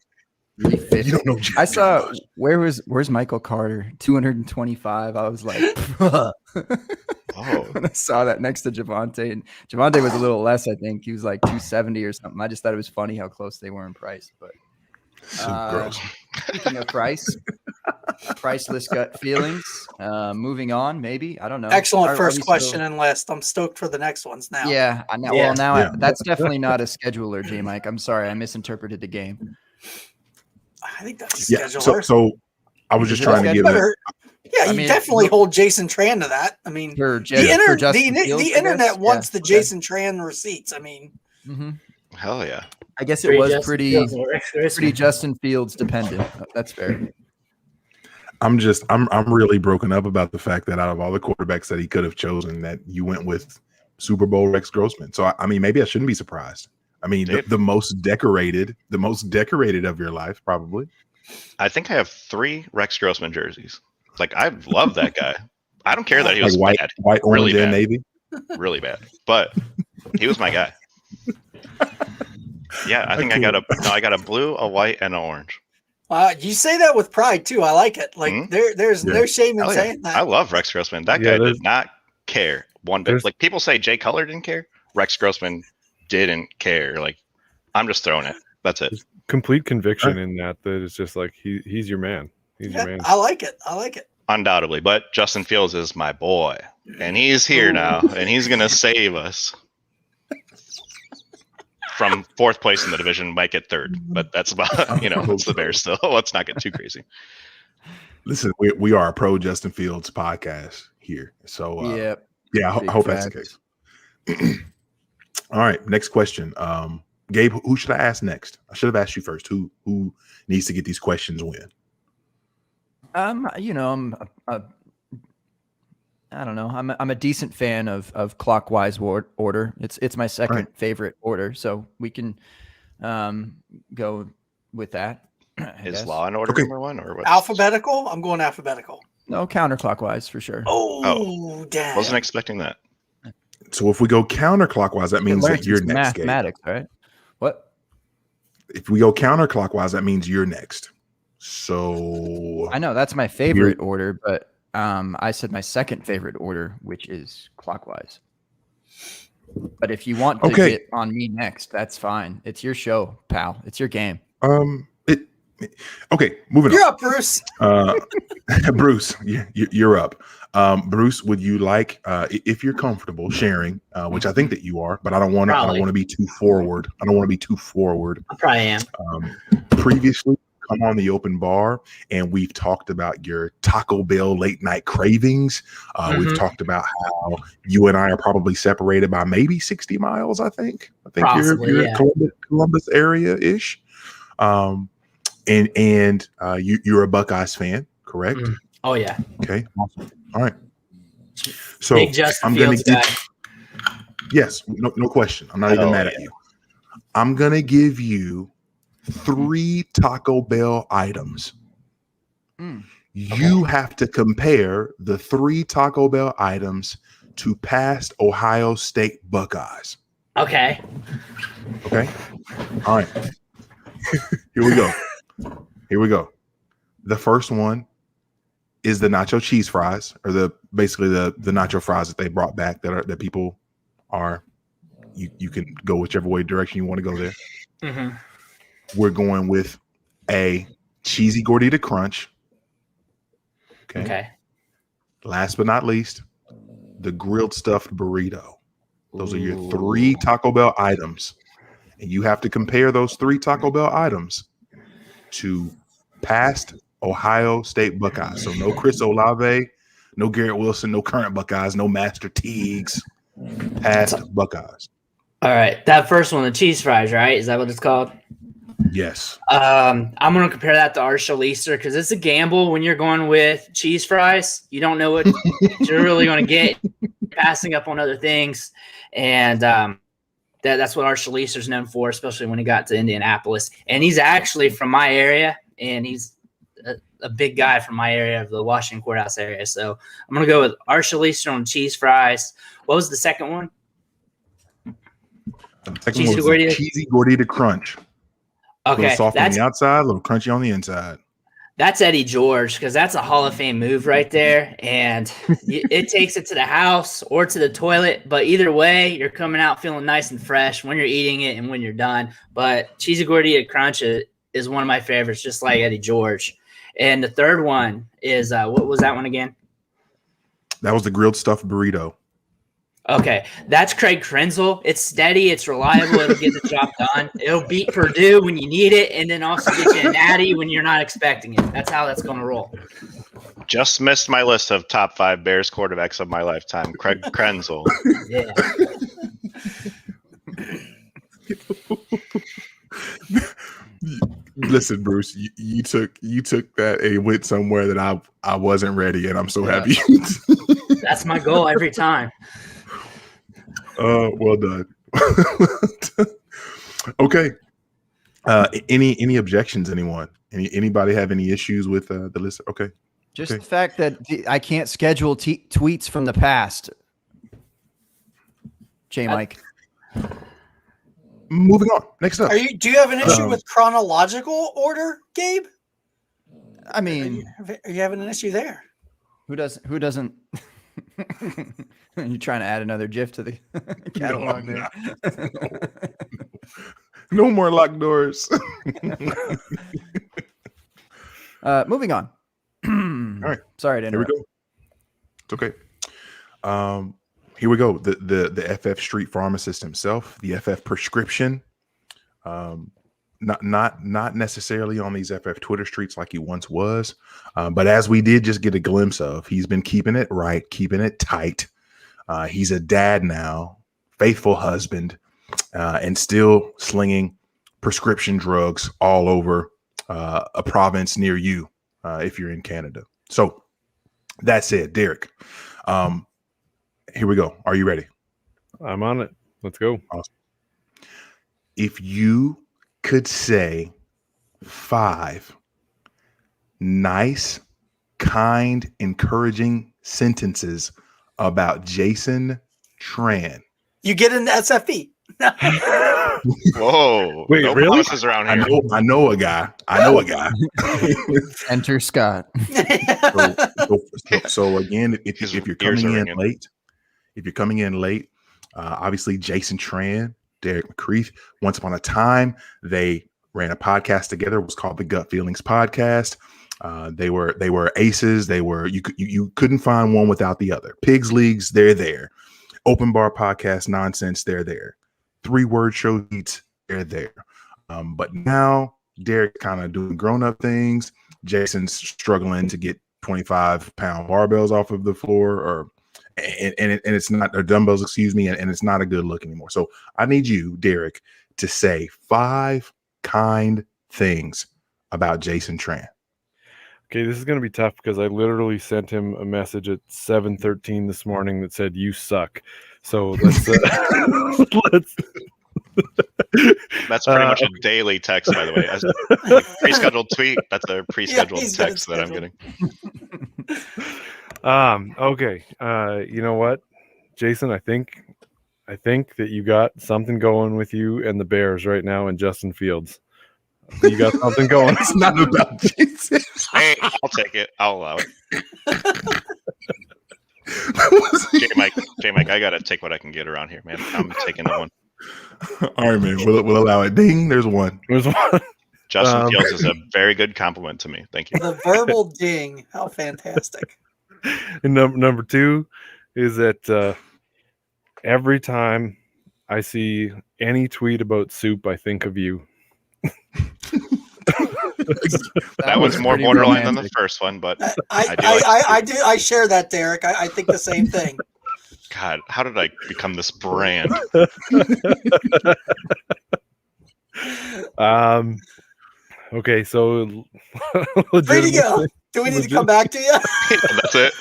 350. You don't know Jack. I saw where's Michael Carter? 225. I was like, Oh, when I saw that next to Javante, and Javante was a little less. I think he was like 270 or something. I just thought it was funny how close they were in price. But So gross. speaking of priceless gut feelings. Moving on, maybe I don't know. Excellent Are first we question still- and list. I'm stoked for the next ones now. Yeah, I know. Yeah. Well, now Yeah. that's definitely not a scheduler, J Mike. I'm sorry, I misinterpreted the game. I think that's a Yeah. scheduler. So I was just trying to give it. Yeah, I you mean, definitely hold Jason Tran to that. I mean, For the Justin Fields, the I internet guess? wants Yeah, the okay. Jason Tran receipts. I mean, Mhm. hell yeah. I guess it Three was Justin pretty Fields and Rex Grossman. Justin Fields dependent. That's fair. I'm really broken up about the fact that out of all the quarterbacks that he could have chosen, that you went with Super Bowl Rex Grossman. So I mean, maybe I shouldn't be surprised. I mean, the most decorated of your life, probably. I think I have 3 Rex Grossman jerseys. Like, I love that guy. I don't care that he was Like bad, white, Really orange, and bad. navy. really bad, but he was my guy. Yeah, I think I got a blue, a white, and an orange. wow, you say that with pride too. I like it. Like Mhm. there's no shame in Hell yeah. saying that. I love Rex Grossman. That Yeah, guy there's- did not care one bit. there's- Like, people say Jay Cutler didn't care. Rex Grossman didn't care. Like, I'm just throwing it. That's it. Complete conviction in that it's just like he's your man. He's Yeah, your man. I like it. I like it. undoubtedly. But Justin Fields is my boy, and he's here now, and he's gonna save us from 4th place in the division. Might get 3rd, but that's about it's the Bears still. Let's not get too crazy. Listen, we are a pro Justin Fields podcast here, so I hope that's the case. All right, next question. Gabe, who should I ask next? I should have asked you first. Who needs to get these questions when? I don't know. I'm a decent fan of clockwise order. It's my second favorite order, so we can go with that. Is Law and Order number 1 or what? Alphabetical? I'm going alphabetical. No, counterclockwise for sure. Oh, damn. Wasn't expecting that. So if we go counterclockwise, that means that you're next. Mathematics, right? What? If we go counterclockwise, that means you're next. So I know that's my favorite order, but I said my second favorite order, which is clockwise. But if you want to get on me next, that's fine. It's your show, pal. It's your game. Okay, moving on. You're up, Bruce. Bruce, you're up. Bruce, would you like, if you're comfortable sharing, which I think that you are, but I don't want to be too forward. I probably am. Previously, come on the open bar, and we've talked about your Taco Bell late night cravings. We've talked about how you and I are probably separated by maybe 60 miles. I think Possibly, you're Columbus area ish. And you're a Buckeyes fan, correct? Oh yeah. Okay. Awesome. All right. So Big Justin I'm going to guy. Yes, no question. I'm not even mad at you. I'm going to give you 3 Taco Bell items. You have to compare the 3 Taco Bell items to past Ohio State Buckeyes. Okay. All right. Here we go. The first one is the nacho cheese fries, or basically the nacho fries that they brought back that people are. You can go whichever way direction you want to go there. We're going with a cheesy gordita crunch. Okay. Last but not least, the grilled stuffed burrito. Those are your 3 Taco Bell items, and you have to compare those 3 Taco Bell items to past Ohio State Buckeyes. So no Chris Olave, no Garrett Wilson, no current Buckeyes, no Master Teagues, past Buckeyes. All right. That first one, the cheese fries, right? Is that what it's called? Yes. I'm going to compare that to our Shalister because it's a gamble when you're going with cheese fries. You don't know what you're really going to get, passing up on other things. And that's what our Shalister is known for, especially when he got to Indianapolis. And he's actually from my area, and he's a big guy from my area of the Washington Courthouse area. So I'm going to go with our Shalister on cheese fries. What was the second one? Second one was cheesy gordita crunch. Okay, a little soft on the outside, a little crunchy on the inside. That's Eddie George, because that's a Hall of Fame move right there, and it takes it to the house or to the toilet. But either way, you're coming out feeling nice and fresh when you're eating it and when you're done. But cheesy gordita crunch is one of my favorites, just like Eddie George. And the third one is what was that one again? That was the grilled stuffed burrito. Okay, that's Craig Krenzel. It's steady, it's reliable, it'll get the job done. It'll beat Purdue when you need it, and then also get you a natty when you're not expecting it. That's how that's going to roll. Just missed my list of top 5 Bears quarterbacks of my lifetime. Craig Krenzel. Yeah. Listen, Bruce, you took that and went somewhere that I wasn't ready, and I'm so happy. That's my goal every time. Well done. Okay. Any objections? Anyone? Anybody have any issues with the list? Okay. Just the fact that I can't schedule tweets from the past. J. Mike. Moving on. Next up. Do you have an issue with chronological order, Gabe? I mean, are you having an issue there? Who doesn't? You trying to add another GIF to the catalog there? No more locked doors. Moving on. right. Sorry to Here we interrupt. go. It's okay. Here we go. The FF Street Pharmacist himself, the FF Prescription. Not necessarily on these FF Twitter streets like he once was, but as we did just get a glimpse of, he's been keeping it right, keeping it tight. He's a dad now, faithful husband, and still slinging prescription drugs all over a province near you if you're in Canada. So that's it, Derek. Here we go. Are you ready? I'm on it. Let's go. Awesome. If you could say 5 nice, kind, encouraging sentences about Jason Tran. You get an SFE. Whoa! Wait, no really? promises around here. I know a guy. Enter Scott. So again, if His you're ears coming are in ringing. late, obviously Jason Tran, Derek McCreath, once upon a time, they ran a podcast together. It was called the Gut Feelings Podcast. They were aces. You couldn't find one without the other. Pigs Leagues, they're there. Open Bar Podcast nonsense, they're there. 3-word show beats, they're there. But now Derek kind of doing grown-up things. Jason's struggling to get 25-pound barbells off of the floor, and it's not, or dumbbells, excuse me, and it's not a good look anymore. So I need you, Derek, to say 5 kind things about Jason Tran. Okay, this is going to be tough because I literally sent him a message at 7:13 this morning that said "you suck." So let's That's pretty much a daily text, by the way. Like pre-scheduled tweet. That's a pre-scheduled text that I'm getting. Okay. You know what, Jason? I think that you got something going with you and the Bears right now, and Justin Fields. You got something going. It's not about Jason. Hey, I'll take it. I'll allow it. J Mike, I gotta take what I can get around here, man. I'm taking that one. All right, man. We'll allow it. Ding. There's one. Justin Fields is a very good compliment to me. Thank you. The verbal ding. How fantastic. And number 2 is that every time I see any tweet about soup, I think of you. That was more borderline than the first one, but I share that, Derek. I think the same thing. God, how did I become this brand? Okay, so Free to go. Do we need to come back to you? That's it.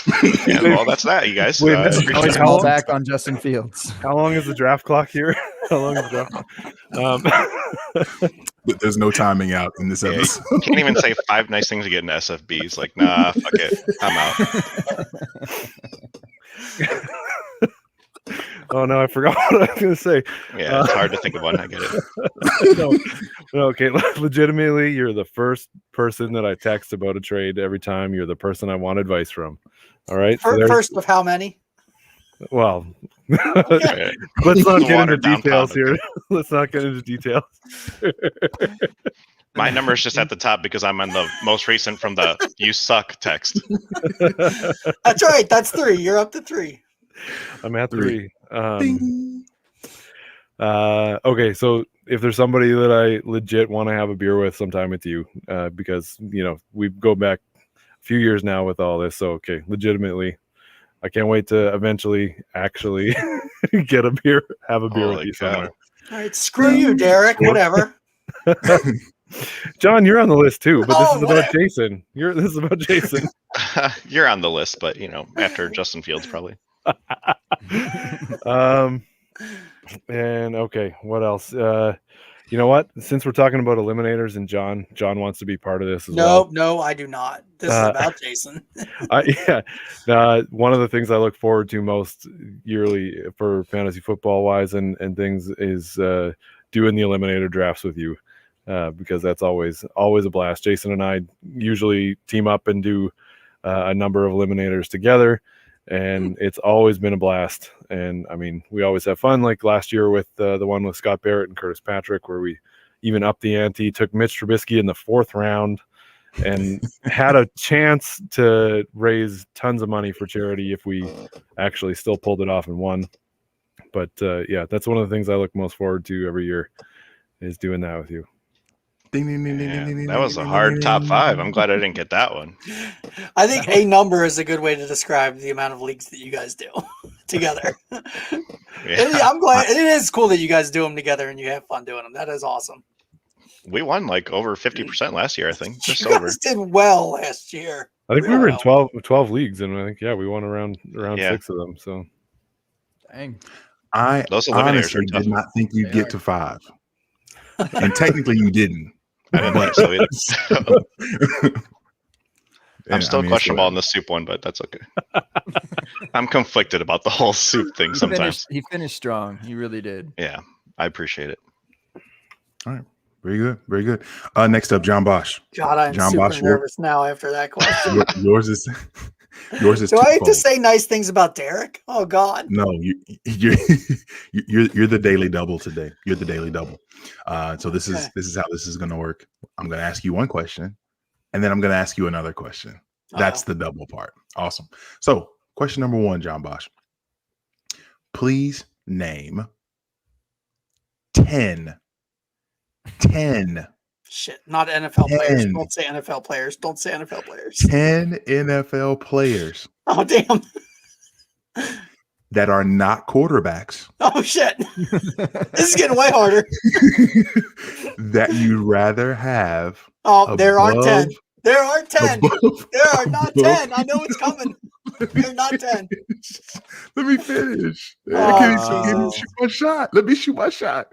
Yeah, well, that's that, you guys. Wait, Always how fall long- back on Justin Fields. How long is the draft clock here? How long is the draft clock? There's no timing out in this Yeah, episode. you can't even say 5 nice things to get into SFBs. Like, nah, fuck it. I'm out. Oh no, I forgot what I was going to say. Yeah, it's hard to think of one. I get it. No, okay, legitimately, you're the first person that I text about a trade every time. You're the person I want advice from. All right. So First of how many? well, Okay. let's not The get into watered down details comment. here. Let's not get into details. My number is just at the top because I'm on the most recent from the "you suck" text. That's right. That's 3. You're up to 3. I'm at 3. Ding. Okay, so if there's somebody that I legit want to have a beer with sometime, it's you, because we go back a few years now with all this. So okay, legitimately, I can't wait to eventually actually get a beer, have a beer with Holy you cow. somewhere. All right. Screw you, Derek. Whatever. John, you're on the list too, but this Oh, is about Jason. This is about Jason. You're on the list, but after Justin Fields, probably. And okay, what else? You know what? Since we're talking about Eliminators and John wants to be part of this as well. No, I do not. This is about Jason. One of the things I look forward to most yearly for fantasy football wise and things is doing the Eliminator drafts with you, because that's always a blast. Jason and I usually team up and do a number of Eliminators together, and it's always been a blast. And I mean, we always have fun, like last year with the one with Scott Barrett and Curtis Patrick, where we even upped the ante, took Mitch Trubisky in the 4th round, and had a chance to raise tons of money for charity if we actually still pulled it off and won. But yeah, that's one of the things I look most forward to every year is doing that with you. That was a hard top 5. I'm glad I didn't get that one. I think a number is a good way to describe the amount of leagues that you guys do together. I'm glad it is cool that you guys do them together and you have fun doing them. That is awesome. We won like over 50% last year, I think. Just you guys did well last year. I think we were in 12 leagues, and I think we won around 6 of them. So, dang. Those honestly did not think you'd get to 5, and technically you didn't. I didn't think so either. I'm still questionable on the soup one, but that's okay. I'm conflicted about the whole soup thing sometimes. He finished strong. He really did. Yeah, I appreciate it. All right. Very good. Very good. Next up, John Bosch. God, I'm John super Bosch, nervous now after that question. yours is Do I have to say nice things about Derek? Oh God. No, you're the daily double today. You're the daily double. So this is how this is going to work. I'm going to ask you one question, and then I'm going to ask you another question. That's the double part. Awesome. So question number 1, John Bosch. Please name 10. Shit, not NFL players. Don't say NFL players. Don't say NFL players. 10 NFL players. Oh damn. That are not quarterbacks. Oh shit. This is getting way harder. That you'd rather have. Oh, there are 10. There are 10. Above, there are not 10. I know it's coming. There are not 10. Let me finish. Let me shoot my shot. Let me shoot my shot.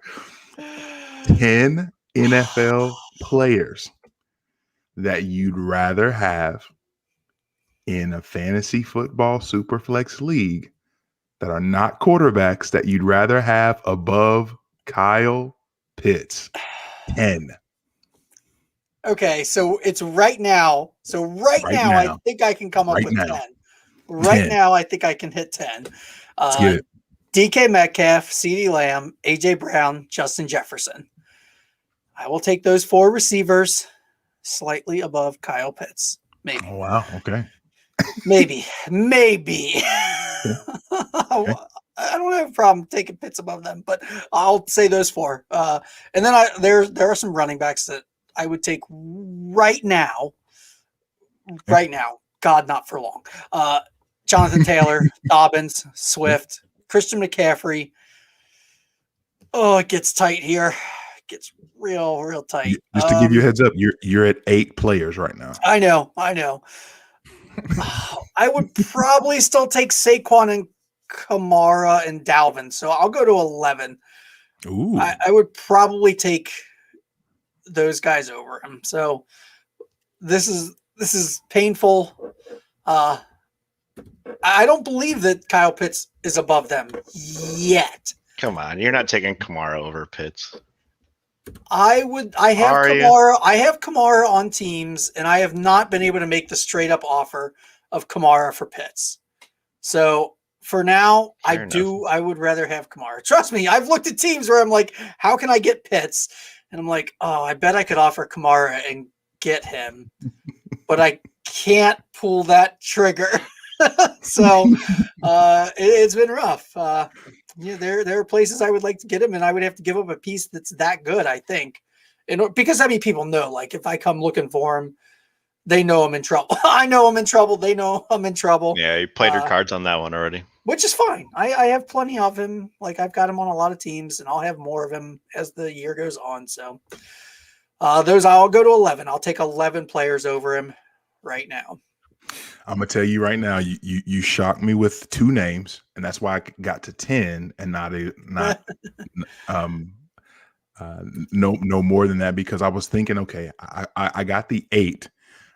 10 NFL players that you'd rather have in a fantasy football superflex league that are not quarterbacks that you'd rather have above Kyle Pitts. 10. Okay, so it's right now. So right now, I think I can come up with 10. Right now, I think I can hit 10. Let's get it. DK Metcalf, CeeDee Lamb, AJ Brown, Justin Jefferson. I will take those 4 receivers slightly above Kyle Pitts. Maybe. Oh, wow. Okay. Maybe. Okay. I don't have a problem taking Pitts above them, but I'll say those 4. And then there are some running backs that I would take right now. Right now. God, not for long. Jonathan Taylor, Dobbins, Swift, Christian McCaffrey. Oh, it gets tight here. It gets real tight. Just to give you a heads up, you're at 8 players right now. I know. I would probably still take Saquon and Kamara and Dalvin, so I'll go to 11. Ooh. I would probably take those guys over him. So this is painful. I don't believe that Kyle Pitts is above them yet. Come on, you're not taking Kamara over Pitts. I have Kamara on teams, and I have not been able to make the straight up offer of Kamara for Pitts. So for now, I would rather have Kamara. Trust me, I've looked at teams where I'm like, how can I get Pitts? And I'm like, oh, I bet I could offer Kamara and get him, but I can't pull that trigger. So it's been rough. There are places I would like to get him, and I would have to give up a piece that's that good, I think. Because people know, like, if I come looking for him, they know I'm in trouble. I know I'm in trouble. They know I'm in trouble. Yeah, you played your cards on that one already. Which is fine. I have plenty of him. Like, I've got him on a lot of teams, and I'll have more of him as the year goes on. So I'll go to 11. I'll take 11 players over him right now. I'm gonna tell you right now, you shocked me with 2 names, and that's why I got to 10 and not no more than that, because I was thinking, okay, I got the 8.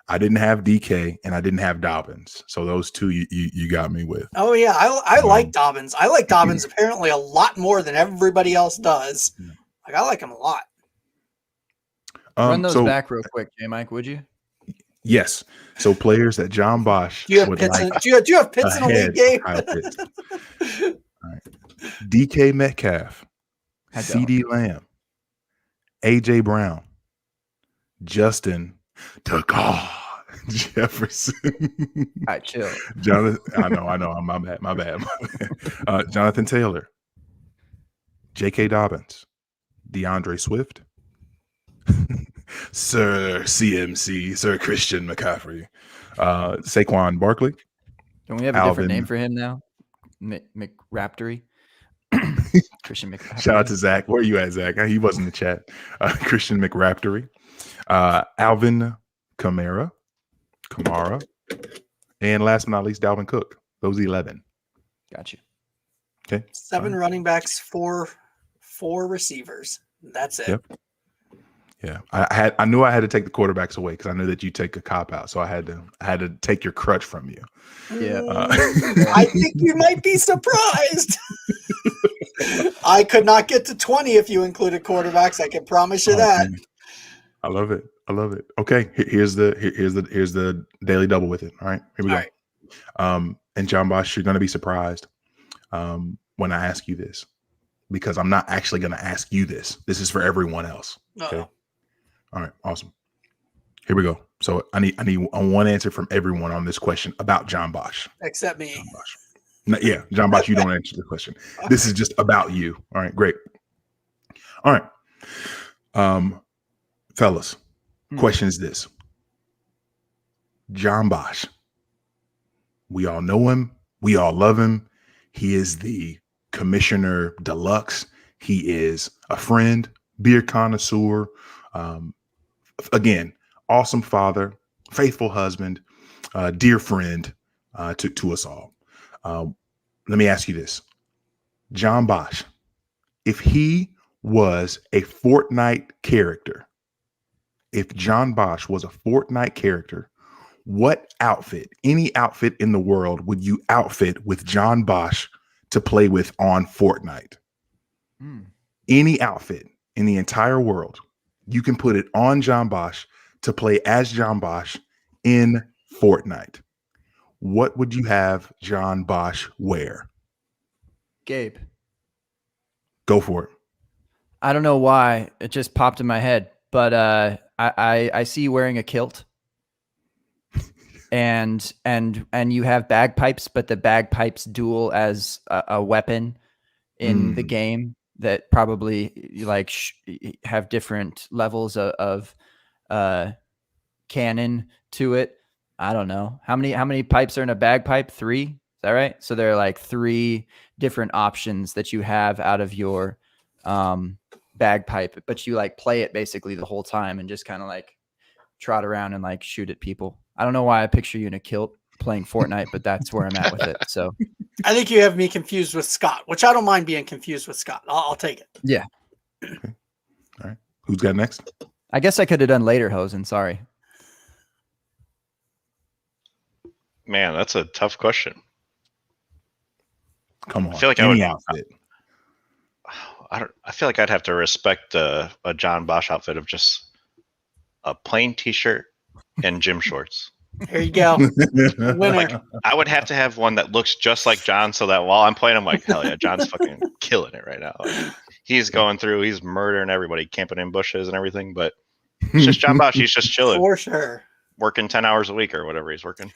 I didn't have DK and I didn't have Dobbins, so those 2 you got me with. Oh yeah, I like Dobbins. I like Dobbins apparently a lot more than everybody else does. Like, I like him a lot. Run those back real quick, J Mike, would you? Yes. So players that John Bosch do you have would Pitts like. Do you have Pitts in a league game? All right. DK Metcalf, CeeDee Lamb, AJ Brown, Justin. to God. Jefferson. All right, chill. Jonathan, I know. My bad. Jonathan Taylor. J.K. Dobbins. DeAndre Swift. Sir CMC, Sir Christian McCaffrey. Saquon Barkley. Don't we have a different name for him now? McRaptory. Christian McRaptory. Shout out to Zach. Where are you at, Zach? He was in the chat. Christian McRaptory. Alvin Kamara. And last but not least, Dalvin Cook. Those 11. Got you. Okay. 7 running backs, 4 receivers. That's it. Yep. Yeah. I knew I had to take the quarterbacks away because I knew that you take a cop out. So I had to take your crutch from you. Yeah. I think you might be surprised. I could not get to 20 if you included quarterbacks. I can promise you that. Man. I love it. Okay, here's the daily double with it. All right, here we go. Right. And John Bosch, you're going to be surprised when I ask you this, because I'm not actually going to ask you this. This is for everyone else. Okay. Uh-oh. All right. Awesome. Here we go. So I need one answer from everyone on this question about John Bosch. Except me. John Bosch. No, yeah, John Bosch, you don't answer the question. Okay. This is just about you. All right. Great. All right. Fellas. Question is this. John Bosch. We all know him. We all love him. He is the Commissioner Deluxe. He is a friend, beer connoisseur. Again, awesome father, faithful husband, dear friend to us all. Let me ask you this. John Bosch, if he was a Fortnite character, if John Bosch was a Fortnite character, what outfit, any outfit in the world, would you outfit with John Bosch to play with on Fortnite? Any outfit in the entire world, you can put it on John Bosch to play as John Bosch in Fortnite. What would you have John Bosch wear? Gabe. Go for it. I don't know why. It just popped in my head, but I see you wearing a kilt. And you have bagpipes, but the bagpipes duel as a weapon in the game that probably like have different levels of canon to it. I don't know how many pipes are in a bagpipe. 3, is that right? So there are like 3 different options that you have out of your bagpipe, but you like play it basically the whole time and just kind of like trot around and like shoot at people. I don't know why I picture you in a kilt playing Fortnite, but that's where I'm at with it. So I think you have me confused with Scott, which I don't mind being confused with Scott. I'll take it. Yeah. Okay. All right. Who's got next? I guess I could have done later, Hosen. Sorry. Man, that's a tough question. Come on. I feel like outfit. I feel like I'd have to respect a John Bosch outfit of just a plain t-shirt and gym shorts. Here you go. Winner. I would have to have one that looks just like John, so that while I'm playing, I'm like, hell yeah, John's fucking killing it right now. Like, he's going through, he's murdering everybody, camping in bushes and everything, but it's just John Bosch. He's just chilling. For sure. Working 10 hours a week or whatever he's working.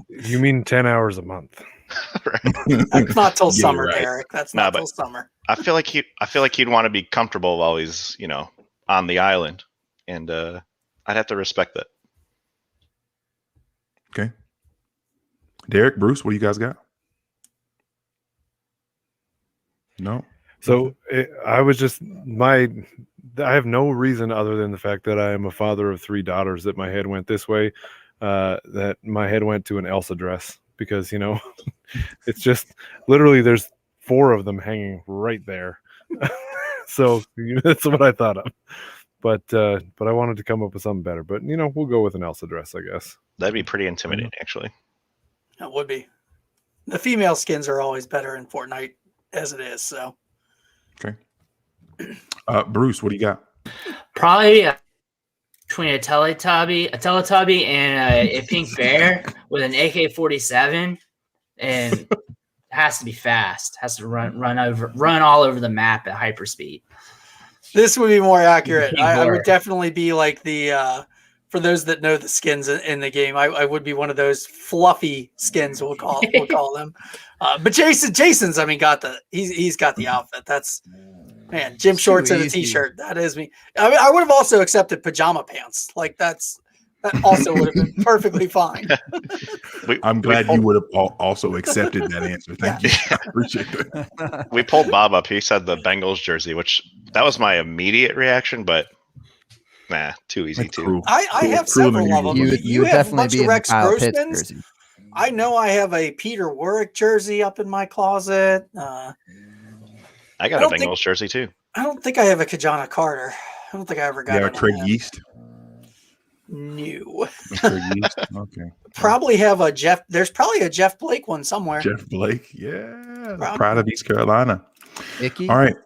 You mean 10 hours a month? Right. That's not till Yeah, summer, right. Derek. That's not till summer. I feel like he'd want to be comfortable while he's, on the island. And I'd have to respect that. Okay. Derek, Bruce, what do you guys got? No. So I have no reason other than the fact that I am a father of 3 daughters that my head went this way, that my head went to an Elsa dress because, it's just literally there's 4 of them hanging right there. So that's what I thought of. But I wanted to come up with something better. But, we'll go with an Elsa dress, I guess. That'd be pretty intimidating, actually. That would be. The female skins are always better in Fortnite as it is. So. Okay. Bruce, what do you got? Probably between a Teletubby and a pink bear with an AK-47, and it has to be fast. Has to run all over the map at hyperspeed. This would be more accurate. King I would Horror. definitely be like the for those that know the skins in the game. I would be one of those fluffy skins. We'll call them. But Jason's. I mean, he's got the outfit. That's man, gym shorts and a t-shirt. That is me. I mean, I would have also accepted pajama pants. Like that also would have been perfectly fine. I'm glad you would have also accepted that answer. Thank you. I appreciate that. We pulled Bob up. He said the Bengals jersey, which that was my immediate reaction, but nah, too easy That's too. cruel. I have several of them. You would have a definitely bunch be of in Rex the Kyle Pitts Grossmans. jersey. I know I have a Peter Warwick jersey up in my closet. I got a don't Bengals jersey too. I don't think I have a Kajana Carter. I don't think I ever got Yeah, it. Craig Yeast. New. Craig Yeast. Okay. Probably have a Jeff. There's probably a Jeff Blake one somewhere. Jeff Blake. Yeah. Probably. Proud of East Carolina. Icky? All right.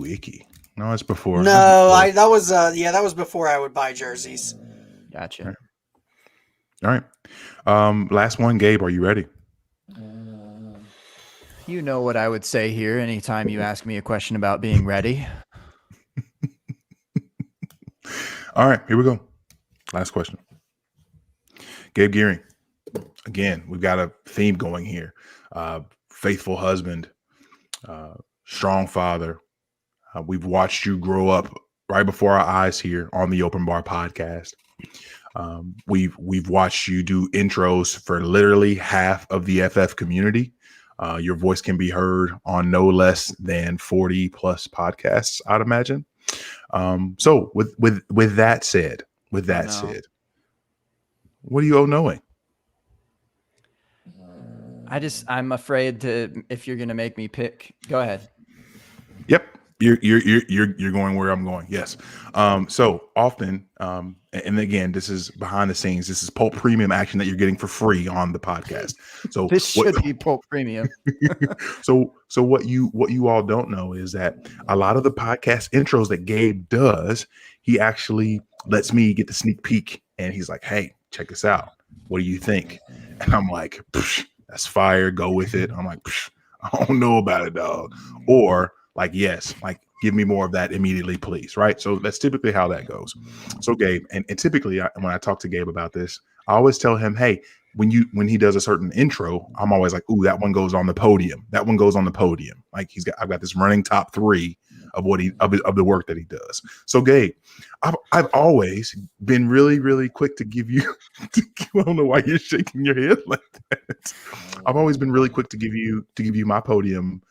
Icky. No, it's before. No, that was before I would buy jerseys. Gotcha. All right. Last one, Gabe. Are you ready? You know what I would say here anytime you ask me a question about being ready. All right, here we go. Last question. Gabe Gearing. Again, we've got a theme going here. Faithful husband, strong father. We've watched you grow up right before our eyes here on the Open Bar podcast. We've watched you do intros for literally half of the FF community. Your voice can be heard on no less than 40 plus podcasts, I'd imagine. So with that said, what do you owe knowing? I'm afraid to, if you're going to make me pick, go ahead. Yep. You're going where I'm going. Yes. So often, and again, this is behind the scenes. This is Pulp Premium action that you're getting for free on the podcast. So this should be Pulp Premium. So what you all don't know is that a lot of the podcast intros that Gabe does, he actually lets me get the sneak peek, and he's like, "Hey, check this out. What do you think?" And I'm like, "That's fire. Go with it." I'm like, "I don't know about it, dog." Or like, yes, like give me more of that immediately, please. Right. So that's typically how that goes. So Gabe, and typically when I talk to Gabe about this, I always tell him, hey, when he does a certain intro, I'm always like, ooh, that one goes on the podium. That one goes on the podium. Like I've got this running top 3 of what of the work that he does. So Gabe, I've always been really, really quick to give you, I don't know why you're shaking your head like that. I've always been really quick to give you my podium,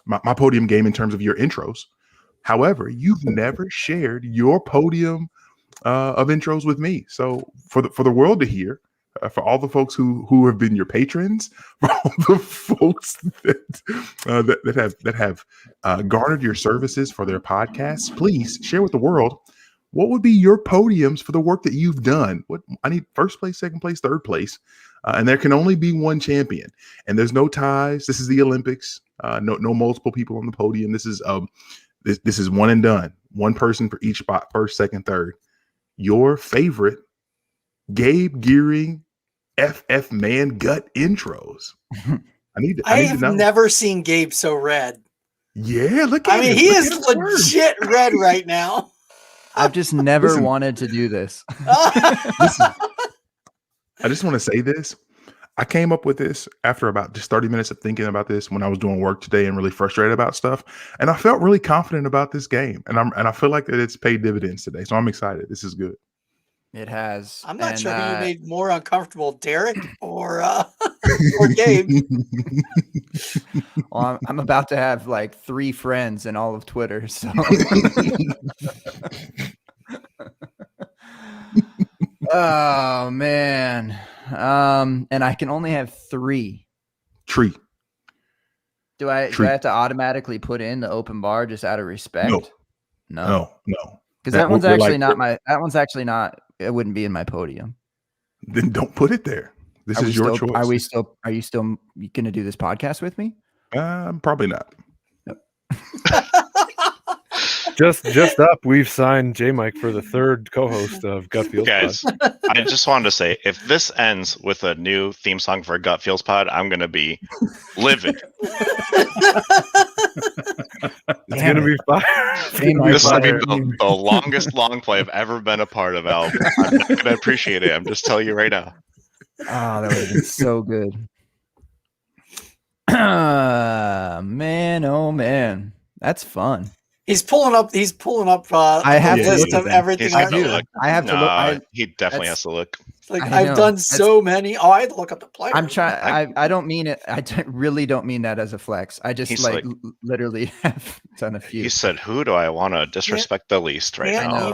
my podium game in terms of your intros. However, you've never shared your podium of intros with me. So for the world to hear, for all the folks who have been your patrons, for all the folks that have garnered your services for their podcasts, please share with the world what would be your podiums for the work that you've done. What I need: first place, second place, third place, and there can only be one champion, and there's no ties. This is the Olympics. No multiple people on the podium. This is one and done. One person for each spot, first, second, third. Your favorite Gabe Gearing FF Man gut intros. I have never seen Gabe so red. Yeah, look at him. I mean, he is legit red right now. I've just never wanted to do this. I just want to say this. I came up with this after about just 30 minutes of thinking about this when I was doing work today and really frustrated about stuff. And I felt really confident about this game. And I feel like that it's paid dividends today. So I'm excited. This is good. It has. I'm not sure who you made more uncomfortable, Derek or Gabe. Well, I'm about to have like 3 friends in all of Twitter. So. Oh man. And I can only have 3. Tree. Do I have to automatically put in the open bar just out of respect? No. Because that one's actually not. It wouldn't be in my podium. Then don't put it there. This is your choice. Are you still going to do this podcast with me? Probably not. Nope. Just up, we've signed J Mike for the 3rd co-host of Gut Feels Guys, Pod. I just wanted to say, if this ends with a new theme song for Gut Feels Pod, I'm going to be livid. It's gonna be fire. This is the longest long play I've ever been a part of, Al. I'm not gonna appreciate it. I'm just telling you right now. Oh, that would have been so good. Man, oh man, that's fun. He's pulling up. I have a to list look of at everything I I do. do. I have to look. He definitely has to look. Like I I've know. done so many. Oh, I had to look up the players. I'm trying. I don't mean it. Really don't mean that as a flex. I just literally have done a few. He said, "Who do I want to disrespect the least right now?"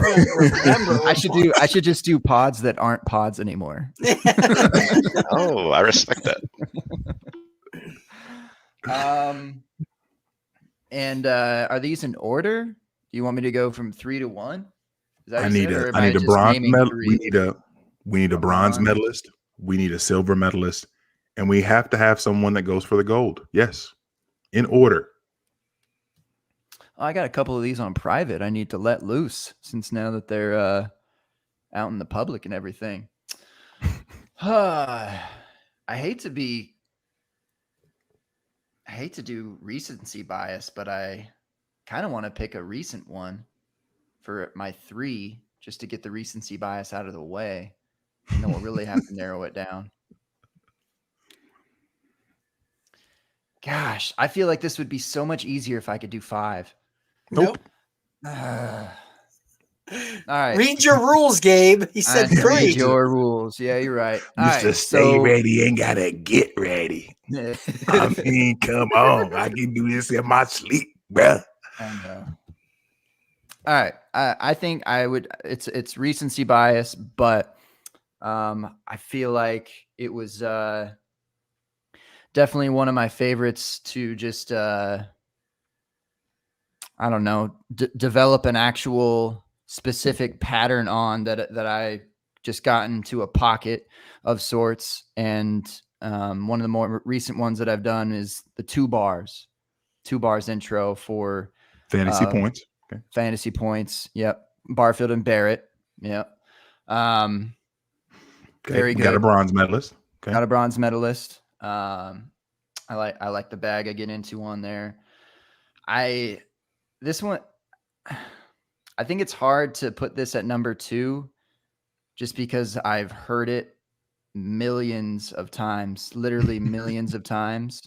I should just do pods that aren't pods anymore. Oh, I respect that. And are these in order? Do you want me to go from 3 to 1? I need a bronze medal. We need a bronze medalist. We need a silver medalist, and we have to have someone that goes for the gold. Yes, in order. I got a couple of these on private. I need to let loose since now that they're out in the public and everything. I hate to do recency bias, but I kind of want to pick a recent one for my 3 just to get the recency bias out of the way. And then we'll really have to narrow it down. Gosh, I feel like this would be so much easier if I could do 5. Nope. All right. Read your rules, Gabe. He said 3. Read your rules. Yeah, you're right. Just stay ready and gotta get ready. I mean, come on. I can do this in my sleep, bro. I know. All right. I think I would. It's recency bias, but I feel like it was definitely one of my favorites to just I don't know, develop an actual specific pattern on that I just got into a pocket of sorts. And one of the more recent ones that I've done is the 2 bars intro for fantasy points. Okay. Fantasy points. Yep. Barfield and Barrett. Yep. Very good. Got a bronze medalist. Okay. Got a bronze medalist. I like the bag I get into on there. This one, I think it's hard to put this at number 2 just because I've heard it millions of times, literally millions of times.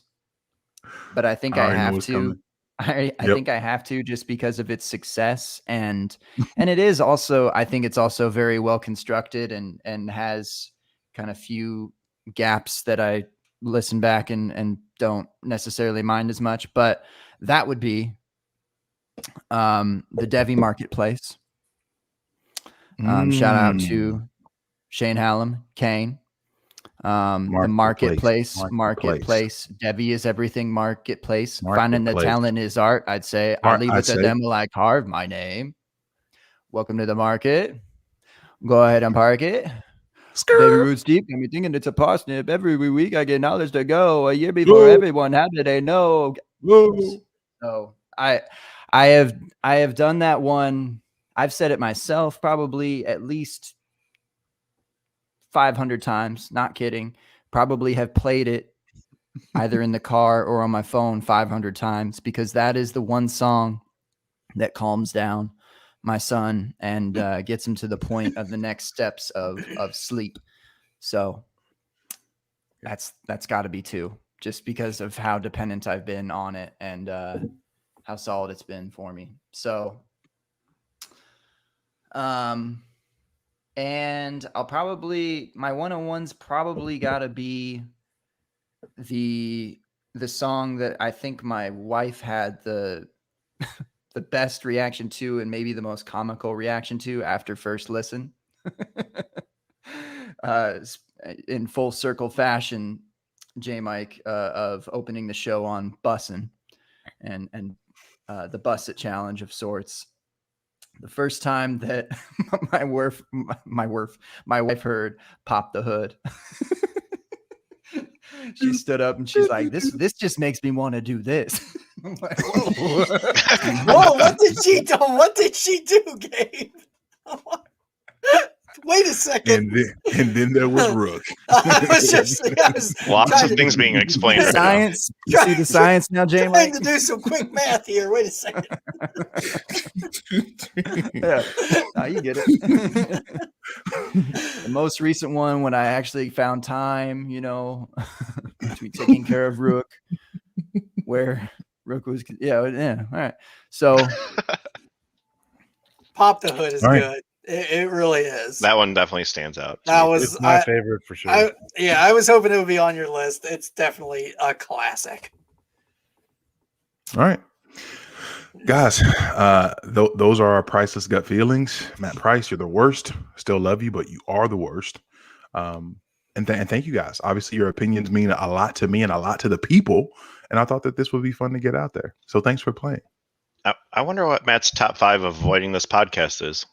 But I think I have to. I think I have to just because of its success and it is also, I think it's also very well constructed and has kind of few gaps that I listen back and don't necessarily mind as much, but that would be the Devi Marketplace. Shout out to Shane Hallam, Kane. The marketplace. Devi is everything. Marketplace. Finding the talent is art. I'd say I'll leave it to them while I carve my name. Welcome to the market. Go ahead and park it. Baby roots deep. Got me thinking it's a parsnip. Every week I get knowledge to go. A year before everyone. How did they know? So I have done that one. I've said it myself probably at least 500 times, not kidding. Probably have played it either in the car or on my phone 500 times because that is the one song that calms down my son and gets him to the point of the next steps of sleep. So that's got to be 2, just because of how dependent I've been on it and how solid it's been for me. So and I'll probably, my 101's probably got to be the song that I think my wife had the best reaction to and maybe the most comical reaction to after first listen. In full circle fashion, J Mike, of opening the show on bussin' and the Buss It challenge of sorts. The first time that my wife heard "Pop the Hood," she stood up and she's like, "This just makes me want to do this." I'm like, whoa. Whoa! What did she do? What did she do, Gabe? Wait a second. And then there was Rook. I was just Lots of things being explained right now. Science. You see the science now, Jay? trying to do some quick math here. Wait a second. Yeah. No, you get it. The most recent one when I actually found time, between taking care of Rook, where Rook was, yeah. All right. So Pop the Hood is All right. good. It really is. That one definitely stands out. That was It's my favorite for sure. I was hoping it would be on your list. It's definitely a classic. All right. Guys, those are our priceless gut feelings. Matt Price, you're the worst. Still love you, but you are the worst. And thank you guys. Obviously, your opinions mean a lot to me and a lot to the people. And I thought that this would be fun to get out there. So thanks for playing. I wonder what Matt's top 5 of avoiding this podcast is.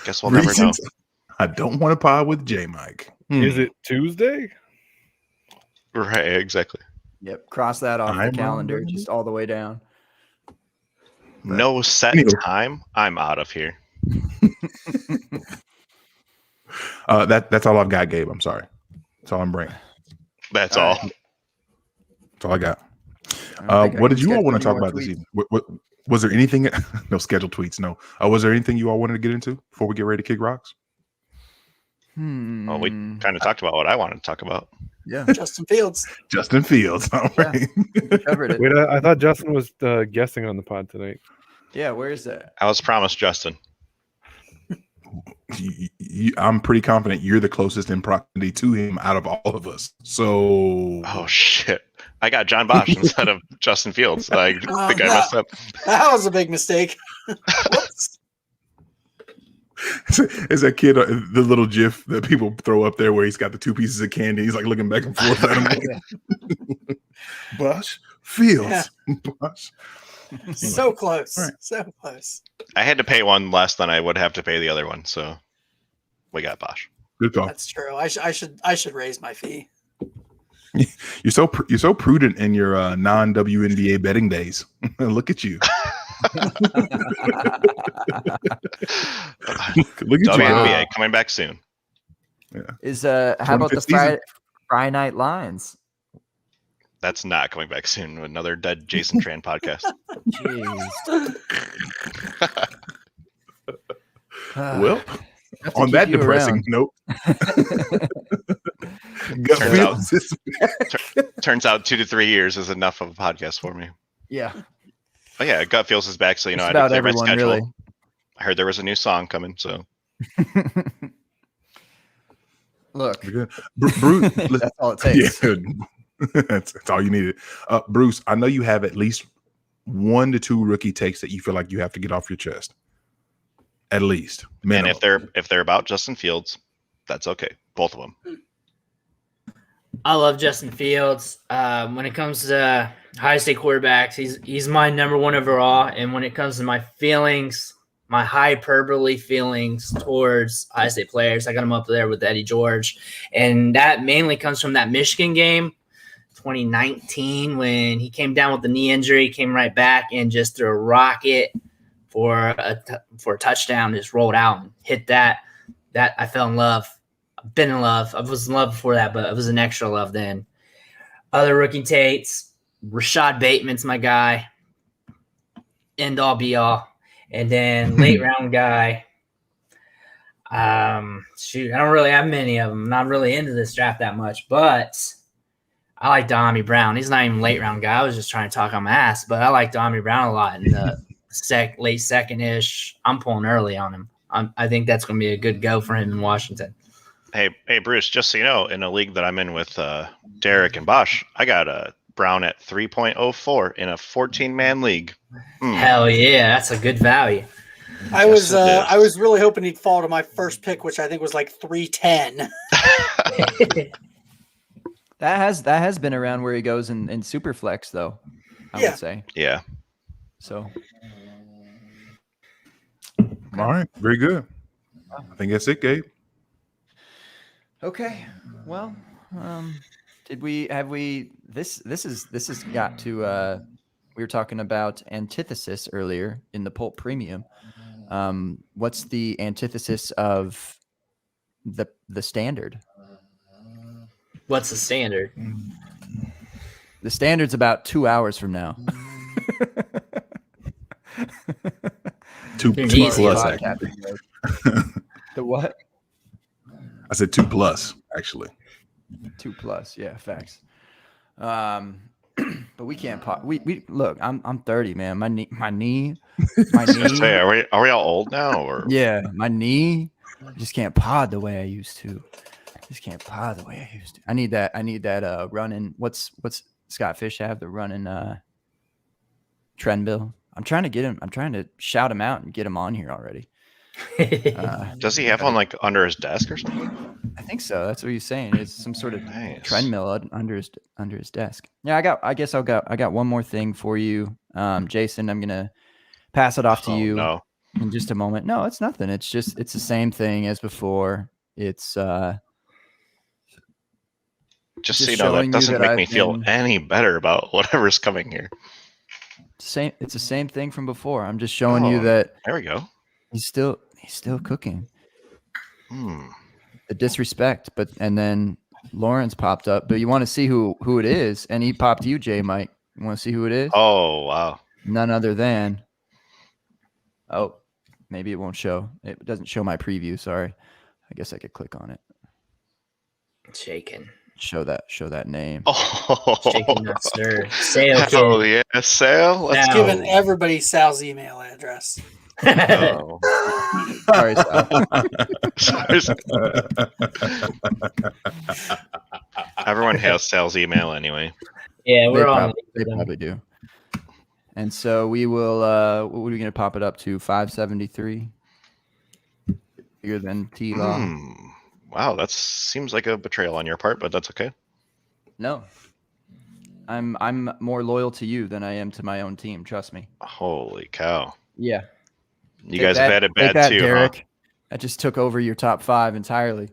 Guess we'll never know. Reasons I don't want to pod with J Mike. Is it Tuesday? Right, exactly. Yep, cross that off the calendar, just all the way down. No set time. I'm out of here. That's all I've got, Gabe. I'm sorry. That's all I'm bringing. That's all. That's all I got. What did you all want to talk about this evening? What was there anything? No scheduled tweets. No. Was there anything you all wanted to get into before we get ready to kick rocks? Well, we kind of talked about what I wanted to talk about. Yeah, Justin Fields. Justin Fields. All right. We covered it. Wait, I thought Justin was guessing on the pod tonight. Yeah, where is that? I was promised Justin. I'm pretty confident you're the closest in proximity to him out of all of us. So, oh shit, I got John Bosch instead of Justin Fields. I think I messed up. That was a big mistake. Whoops. Is that kid the little GIF that people throw up there where he's got the 2 pieces of candy? He's like looking back and forth at him. Bosch Fields. Yeah. Bosch. So close. Right. So close. I had to pay one less than I would have to pay the other one, so we got Bosch. Good call. That's true. I should raise my fee. You're so prudent in your non WNBA betting days. Look at you. Look at WNBA coming back soon. Yeah. Is how about the Friday Night Lines? That's not coming back soon. Another dead Jason Tran podcast. Jeez. Well, on that depressing note, turns out 2 to 3 years is enough of a podcast for me. Yeah. Oh yeah, Gut Feels is back, so I had to clear my schedule. Really. I heard there was a new song coming, so look, Bruce, that's all it takes. Yeah, that's all you needed. Bruce, I know you have at least 1 to 2 rookie takes that you feel like you have to get off your chest. At least, minimum. And if they're about Justin Fields, that's okay. Both of them. I love Justin Fields. When it comes to high state quarterbacks, he's my number 1 overall. And when it comes to my feelings, my hyperbole feelings towards high state players, I got him up there with Eddie George. And that mainly comes from that Michigan game, 2019, when he came down with the knee injury, came right back and just threw a rocket for a touchdown, just rolled out and hit that. That I fell in love. I've been in love. I was in love before that, but it was an extra love then. Other rookie takes, Rashad Bateman's my guy. End all be all. And then late round guy. I don't really have many of them. I'm not really into this draft that much, but I like Dommy Brown. He's not even late round guy. I was just trying to talk on my ass, but I like Dommy Brown a lot. In the late second-ish, I'm pulling early on him. I think that's going to be a good go for him in Washington. Hey, Bruce, just so you know, in a league that I'm in with Derek and Bosch, I got a Brown at 3.04 in a 14-man league. Hell yeah, that's a good value. I was really hoping he'd fall to my first pick, which I think was like 310. That has been around where he goes in Superflex, though. I would say. Yeah. So. All right, very good. I think that's it, Gabe. Okay. Well, this has got to we were talking about antithesis earlier in the Pulp Premium. What's the antithesis of the standard? What's the standard? The standard's about 2 hours from now. 2 Easy. plus, actually. The what? I said 2 plus, actually. 2 plus, yeah, facts. But we can't pop. We look. I'm 30, man. My knee. Say, are we all old now? Or Yeah, my knee just can't pod the way I used to. I need that running. What's Scott Fish have? The running Trenbill. I'm trying to get him. I'm trying to shout him out and get him on here already. does he have one like under his desk or something? I think so. That's what he's saying. It's some sort of Nice. treadmill under his desk. Yeah, I got one more thing for you, Jason. I'm gonna pass it off to you No. in just a moment. No, it's nothing. It's the same thing as before. It's Just Just so you know, showing that you doesn't that make I've me feel been- any better about whatever's coming here. it's the same thing from before. I'm just showing you Oh. that There we go. he's still cooking. Hmm. The disrespect, and then Lawrence popped up. But you want to see who it is, and he popped you, J Mike. You want to see who it is? Oh wow. None other than. Oh, maybe it won't show. It doesn't show my preview. Sorry. I guess I could click on it. Shaking. Show that name. Oh. Shaking that stir. Sale Hell kid. yeah, Sale. Let's Now. go. Giving everybody Sal's email address. Oh. Sorry, Sal. Everyone has Sal's email anyway. Yeah, we're all. They probably do. And so we will. What are we going to pop it up to? 573. Bigger than T Law. Wow, that seems like a betrayal on your part, but that's okay. No. I'm more loyal to you than I am to my own team. Trust me. Holy cow. Yeah. You guys have had it bad too, Derek. I just took over your top 5 entirely.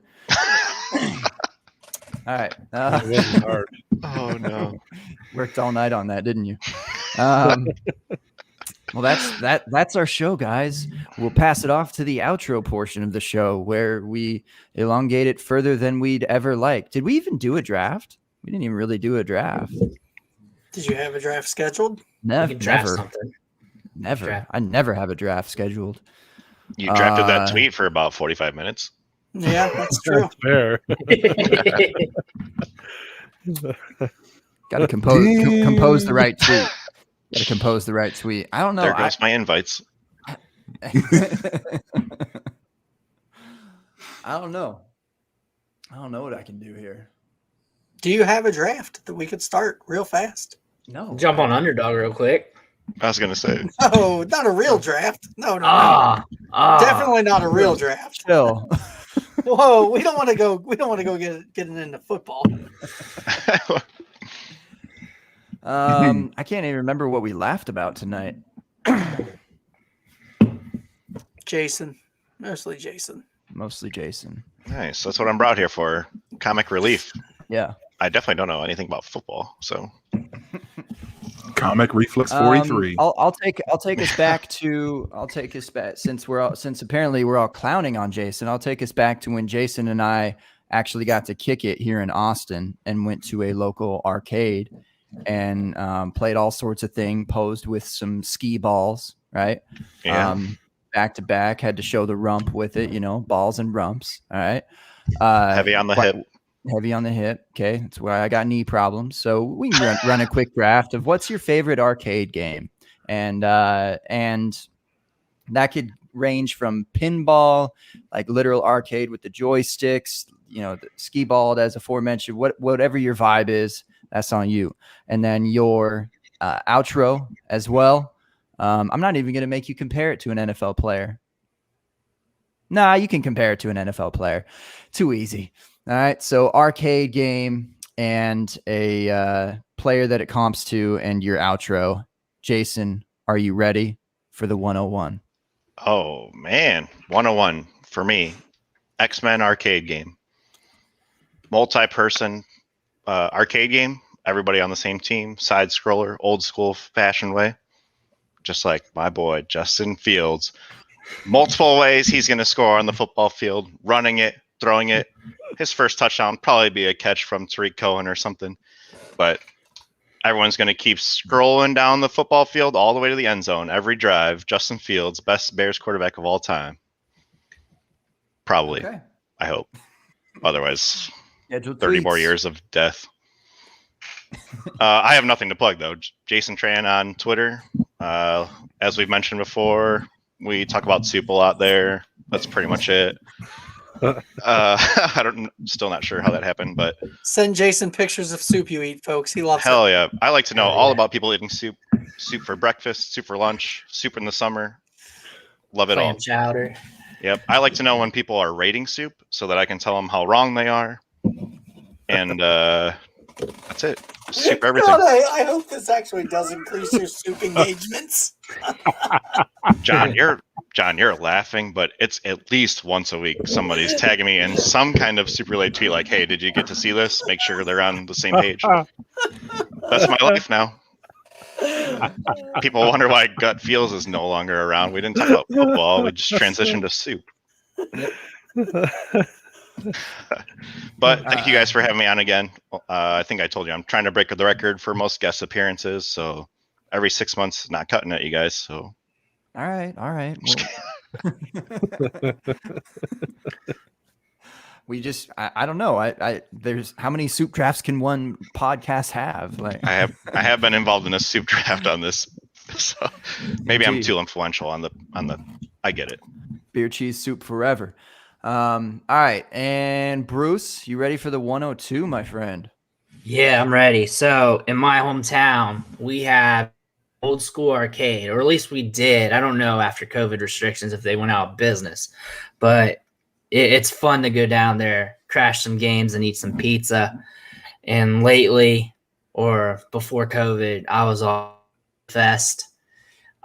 All right. It wasn't hard. huh? Oh no. Worked all night on that, didn't you? Well, that's our show, guys. We'll pass it off to the outro portion of the show where we elongate it further than we'd ever like. Did we even do a draft? We didn't even really do a draft. Did you have a draft scheduled? We can draft Never. something. Never. Draft. I never have a draft scheduled. You drafted that Uh, tweet for about 45 minutes. Yeah, that's true. Fair. Got to compose the right tweet. Got to compose the right tweet. I don't know. There goes my invites. I don't know. I don't know what I can do here. Do you have a draft that we could start real fast? No. Jump on Underdog real quick. I was gonna say. No, not a real draft. No. Definitely. Definitely not a real draft. Chill. Whoa, we don't want to go. We don't want to go getting into football. I can't even remember what we laughed about tonight. Jason, mostly Jason. Mostly Jason. Nice. That's what I'm brought here for. Comic relief. Yeah. I definitely don't know anything about football, so Comic Reflex 43. I'll take us back since apparently we're all clowning on Jason. I'll take us back to when Jason and I actually got to kick it here in Austin and went to a local arcade and played all sorts of things, posed with some ski balls, right? yeah. Back to back, had to show the rump with it, balls and rumps. All right. Heavy on the hip. Heavy on the hip. Okay. That's why I got knee problems. So we can run a quick draft of what's your favorite arcade game. And that could range from pinball, like literal arcade with the joysticks, the ski ball as aforementioned, whatever your vibe is, that's on you. And then your outro as well. I'm not even going to make you compare it to an NFL player. Nah, you can compare it to an NFL player. Too easy. All right. So arcade game and a player that it comps to and your outro. Jason, are you ready for the 101? Oh man. 101 for me. X-Men arcade game. Multi-person arcade game. Everybody on the same team. Side scroller. Old school fashion way. Just like my boy Justin Fields multiple ways he's going to score on the football field, running it, throwing it. His first touchdown probably be a catch from Tariq Cohen or something. But everyone's going to keep scrolling down the football field all the way to the end zone. Every drive, Justin Fields, best Bears quarterback of all time. Probably. Okay. I hope. Otherwise, 30 more years of death. I have nothing to plug, though. Jason Tran on Twitter. As we've mentioned before, we talk about soup a lot there. That's pretty much it. Still not sure how that happened, but send Jason pictures of soup you eat, folks. He loves Hell yeah. I like to know all about people eating soup. Soup for breakfast, soup for lunch, soup in the summer. Love it all. Chowder. Yep. I like to know when people are rating soup so that I can tell them how wrong they are. And that's it. Soup everything. God, I hope this actually does increase your soup engagements. John, you're laughing, but it's at least once a week somebody's tagging me in some kind of super late tweet like, hey, did you get to see this? Make sure they're on the same page. That's my life now. People wonder why Gut Feels is no longer around. We didn't talk about football. We just transitioned to soup. But thank you guys for having me on again. I think I told you I'm trying to break the record for most guest appearances. So every 6 months, not cutting it, you guys. So all right. We just I don't know. I there's how many soup drafts can one podcast have? Like I have been involved in a soup draft on this. So maybe I'm too influential on the I get it. Beer cheese soup forever. All right, and Bruce, you ready for the 102, my friend? Yeah, I'm ready. So in my hometown, we have old school arcade, or at least we did. I don't know after COVID restrictions if they went out of business, but it's fun to go down there, crash some games, and eat some pizza. And lately, or before COVID, I was all fest,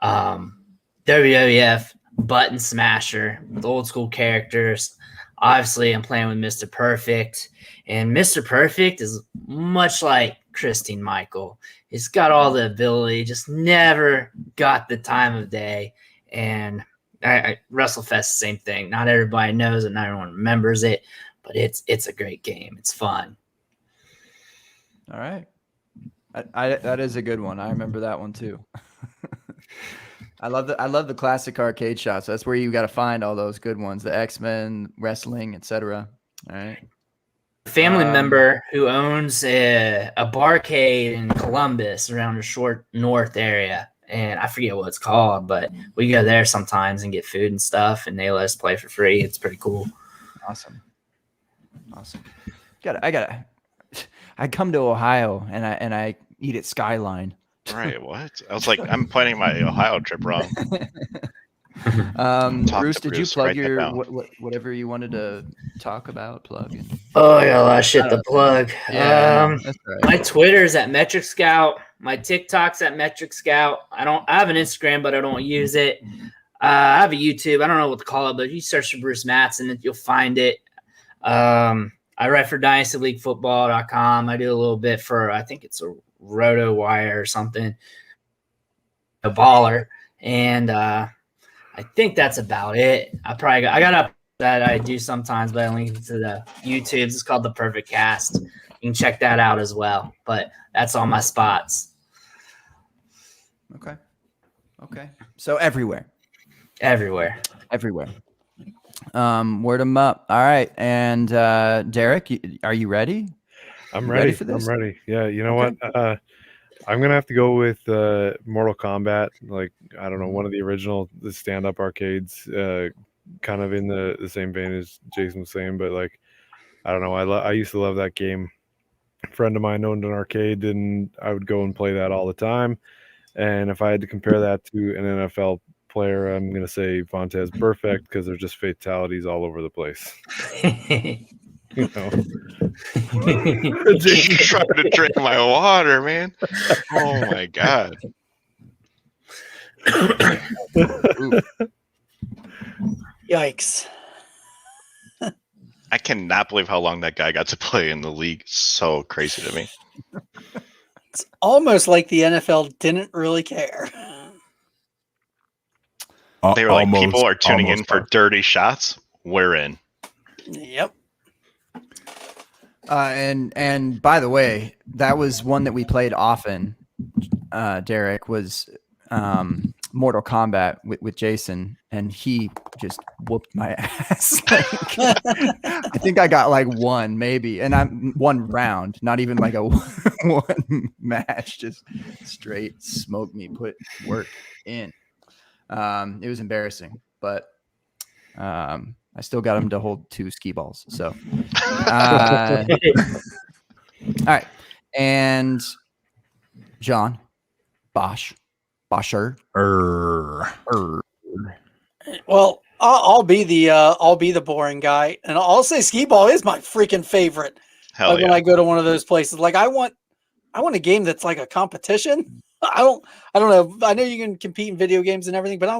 WWF button smasher with old school characters. Obviously, I'm playing with Mr. Perfect, and Mr. Perfect is much like Christine Michael. He's got all the ability, just never got the time of day. And I WrestleFest, same thing. Not everybody knows it, not everyone remembers it, but it's a great game. It's fun. All right, that is a good one. I remember that one too. I love the classic arcade shots. That's where you got to find all those good ones, the X-Men, wrestling, etc. All right. Family member who owns a barcade in Columbus around the short north area, and I forget what it's called, but we go there sometimes and get food and stuff, and they let us play for free. It's pretty cool. Awesome. I come to Ohio and I eat at Skyline. Right, what? I was like, I'm planning my Ohio trip wrong. Bruce, did you plug your whatever you wanted to talk about? Plug. Oh, I got a lot of shit to plug. Yeah, that's right. My Twitter's at Metric Scout. My TikTok's at Metric Scout. I have an Instagram, but I don't use it. I have a YouTube. I don't know what to call it, but you search for Bruce Mattson, you'll find it. I write for DynastyLeagueFootball.com. I do a little bit for, I think it's a Roto Wire or something, a baller, and I think that's about it. I got up that I do sometimes, but I link it to the YouTubes. It's called The Perfect Cast. You can check that out as well. But that's all my spots. Okay. So everywhere. Everywhere. Word them up. All right, and Derek, are you ready? I'm ready for this. I'm ready. Yeah, you know what? I'm gonna have to go with Mortal Kombat. Like, I don't know, one of the original the stand-up arcades, kind of in the same vein as Jason was saying. But like, I don't know. I used to love that game. A friend of mine owned an arcade, and I would go and play that all the time. And if I had to compare that to an NFL player, I'm gonna say Vontez Perfect, because there's just fatalities all over the place. You know, just trying to drink my water, man. Oh my god. Yikes. I cannot believe how long that guy got to play in the league. So crazy to me. It's almost like the NFL didn't really care. They were like, Almost- people are tuning in almost for perfect. dirty shots. We're in. Yep. And by the way, that was one that we played often. Derek was Mortal Kombat with Jason, and he just whooped my ass. I think I got like one, maybe, and I'm one round, not even like a one match, just straight smoked me, put work in. It was embarrassing, but I still got him to hold 2 skee balls. So, all right, and John Bosher. Well, I'll be the boring guy, and I'll say skee ball is my freaking favorite. Hell Like yeah. when I go to one of those places, like I want a game that's like a competition. I don't know. I know you can compete in video games and everything, but I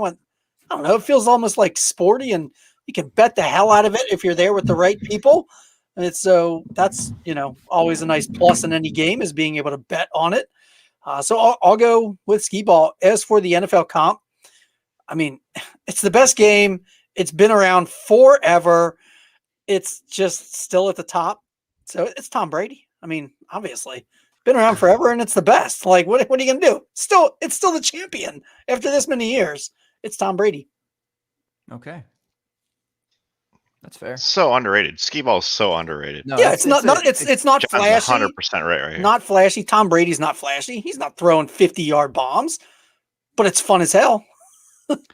don't know. It feels almost like sporty, and you can bet the hell out of it if you're there with the right people. And it's so that's always a nice plus in any game is being able to bet on it. So I'll go with skee ball. As for the NFL comp, I mean, it's the best game. It's been around forever. It's just still at the top. So it's Tom Brady. I mean, obviously, been around forever, and it's the best. Like, what are you gonna do? It's still the champion after this many years. It's Tom Brady. Okay, that's fair. So underrated. Skee ball is so underrated. No, Yeah, it's not John's flashy. 100% right here. Not flashy. Tom Brady's not flashy. He's not throwing 50-yard bombs, but it's fun as hell.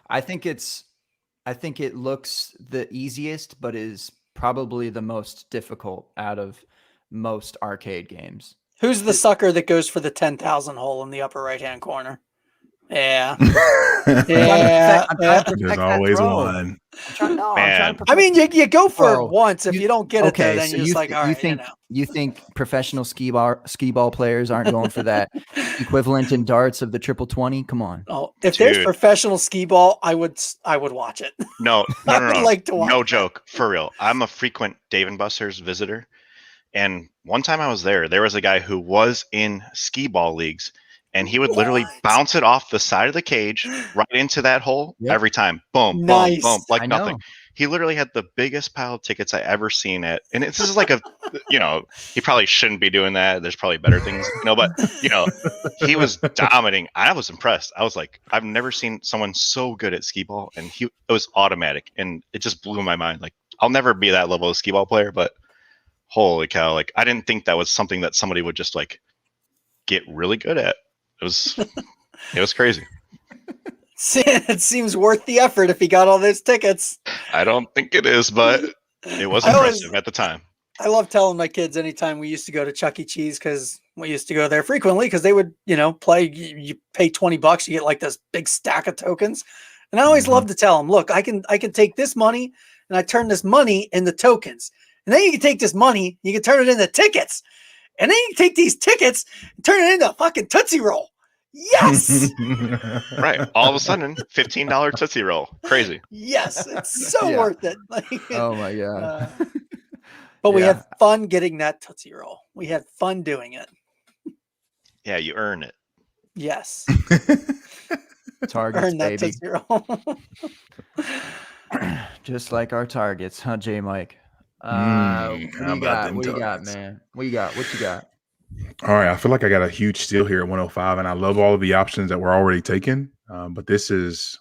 I think it looks the easiest, but is probably the most difficult out of most arcade games. Who's the sucker that goes for the 10,000 hole in the upper right-hand corner? Yeah. Yeah. There's always one. I mean, you go for it once. If you don't get it, then you're just like, all right. You think professional skee ball players aren't going for that equivalent in darts of the 20? Come on. Oh, if there's professional skee ball, I would watch it. No. I would like to watch No it. joke. For real. I'm a frequent Dave & Buster's visitor. And one time I was there was a guy who was in skee ball leagues, and he would literally bounce it off the side of the cage right into that hole every time. Boom, Nice. boom, boom, like I nothing. know. He literally had the biggest pile of tickets I ever seen at, and this is like he probably shouldn't be doing that. There's probably better things, but he was dominating. I was impressed. I was like, I've never seen someone so good at skee ball, and it was automatic, and it just blew my mind. Like, I'll never be that level of skee ball player, but holy cow! Like, I didn't think that was something that somebody would just like get really good at. It was crazy. It seems worth the effort if he got all those tickets. I don't think it is, but it was impressive at the time. I love telling my kids anytime we used to go to Chuck E. Cheese, because we used to go there frequently because they would, play. You pay $20, you get like this big stack of tokens. And I always love to tell them, look, I can take this money and I turn this money into tokens. And then you can take this money, you can turn it into tickets. And then you can take these tickets and turn it into a fucking Tootsie Roll. Yes. Right. All of a sudden, $15 Tootsie Roll. Crazy. Yes. It's so worth it. Like, Oh my God. But we had fun getting that Tootsie Roll. We had fun doing it. Yeah, you earn it. Yes. Targets, Earn that baby. Tootsie Roll. Just like our targets, huh, J Mike? What you got, man? What you got? All right, I feel like I got a huge steal here at 105, and I love all of the options that were already taken. But this is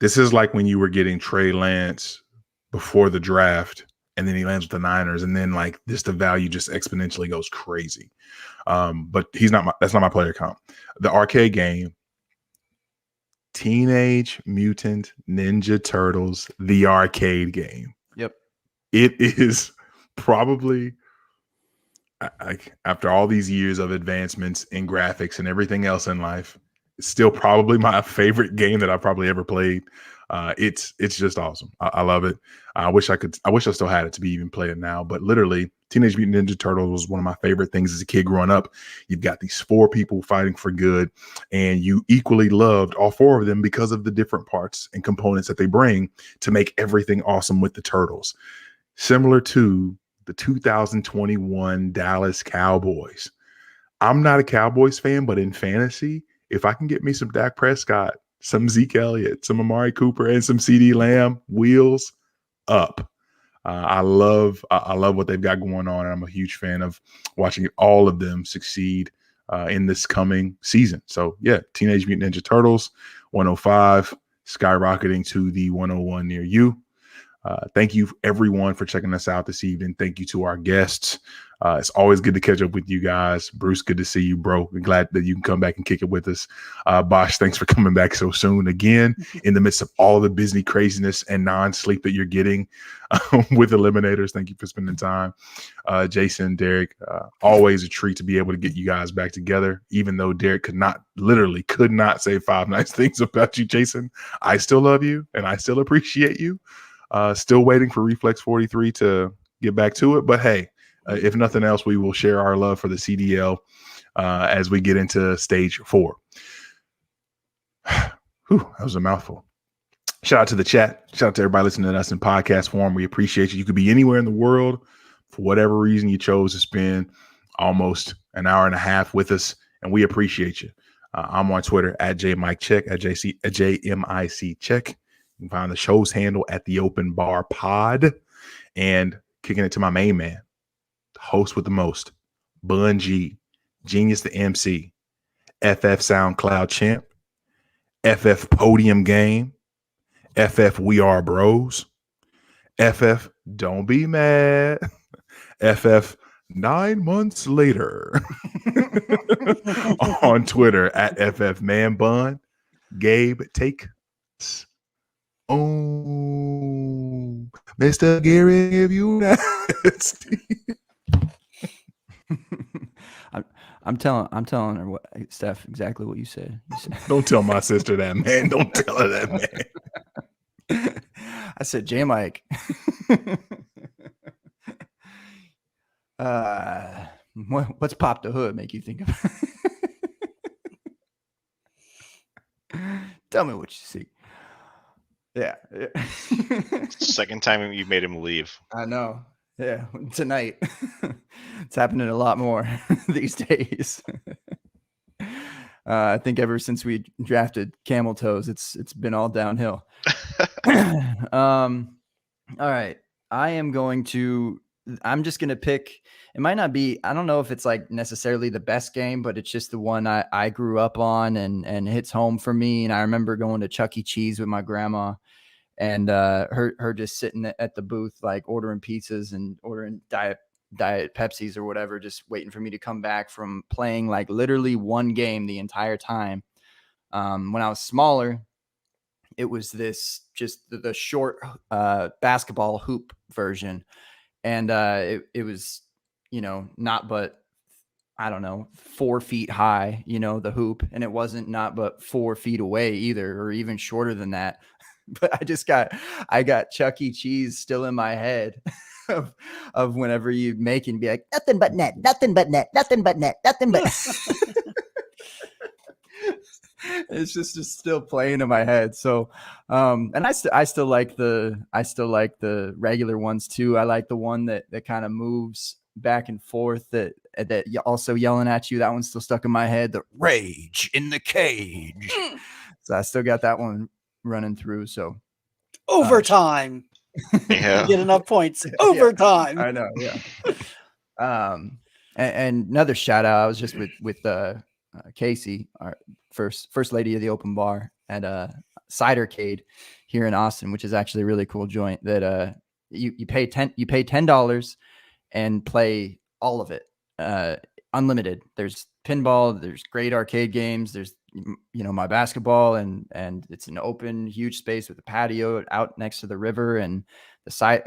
like when you were getting Trey Lance before the draft, and then he lands with the Niners, and then like the value just exponentially goes crazy. But that's not my player comp. The arcade game, Teenage Mutant Ninja Turtles, the arcade game. Yep. It is probably, after all these years of advancements in graphics and everything else in life, it's still probably my favorite game that I've probably ever played. It's just awesome. I love it. I wish I still had it to be even play it now, but literally Teenage Mutant Ninja Turtles was one of my favorite things as a kid growing up. You've got these 4 people fighting for good, and you equally loved all 4 of them because of the different parts and components that they bring to make everything awesome with the Turtles. Similar to the 2021 Dallas Cowboys. I'm not a Cowboys fan, but in fantasy, if I can get me some Dak Prescott some Zeke Elliott, some Amari Cooper, and some CD Lamb. Wheels up. I love what they've got going on, and I'm a huge fan of watching all of them succeed in this coming season. So yeah, Teenage Mutant Ninja Turtles 105 skyrocketing to the 101 near you. Thank you everyone for checking us out this evening. Thank you to our guests. It's always good to catch up with you guys. Bruce, good to see you, bro. I'm glad that you can come back and kick it with us. Bosh, thanks for coming back so soon again in the midst of all the Disney craziness and non-sleep that you're getting with Eliminators. Thank you for spending time. Jason, Derek, always a treat to be able to get you guys back together, even though Derek could not say 5 nice things about you, Jason. I still love you and I still appreciate you. Still waiting for Reflex 43 to get back to it. But hey, if nothing else, we will share our love for the CDL as we get into stage 4. Whew, that was a mouthful. Shout out to the chat. Shout out to everybody listening to us in podcast form. We appreciate you. You could be anywhere in the world. For whatever reason you chose to spend almost an hour and a half with us, and we appreciate you. I'm on Twitter at JMikeCheck, at JMIC Check. You can find the show's handle at the Open Bar Pod, and kicking it to my main man, the host with the most, Bun G, Genius the MC, FF SoundCloud Champ, FF Podium Game, FF We Are Bros, FF Don't Be Mad, FF 9 months later on Twitter at FF Man Bun, Gabe Take. Oh, Mr. Gary, if you nasty. I'm telling her what, Steph, exactly what you said. Don't tell my sister that, man. Don't tell her that, man. I said, J Mike. What's Pop the Hood make you think of? Tell me what you see. Yeah. Second time you made him leave. I know. Yeah, tonight. It's happening a lot more these days. I think ever since we drafted Camel Toes, it's been all downhill. All right. I'm just gonna pick. It might not be, I don't know if it's like necessarily the best game, but it's just the one I grew up on and hits home for me. And I remember going to Chuck E. Cheese with my grandma, and her just sitting at the booth, like ordering pizzas and ordering diet Pepsis or whatever, just waiting for me to come back from playing like literally one game the entire time. When I was smaller, it was this just the short basketball hoop version. And it was, not but, I don't know, 4 feet high, the hoop. And it wasn't not but 4 feet away either, or even shorter than that. But I got Chuck E. Cheese still in my head of whenever you make and be like, nothing but net, nothing but net, nothing but net, nothing but. It's just still playing in my head. So, and I still like the regular ones too. I like the one that kind of moves back and forth that also yelling at you. That one's still stuck in my head. The Rage in the Cage. So I still got that one running through. So overtime. Yeah. Get enough points. Overtime. Yeah, I know. Yeah. And another shout out. I was just with Casey, our first lady of the Open Bar at Cidercade here in Austin, which is actually a really cool joint that you pay $10 and play all of it, unlimited. There's pinball, there's great arcade games, there's my basketball, and it's an open huge space with a patio out next to the river, and the side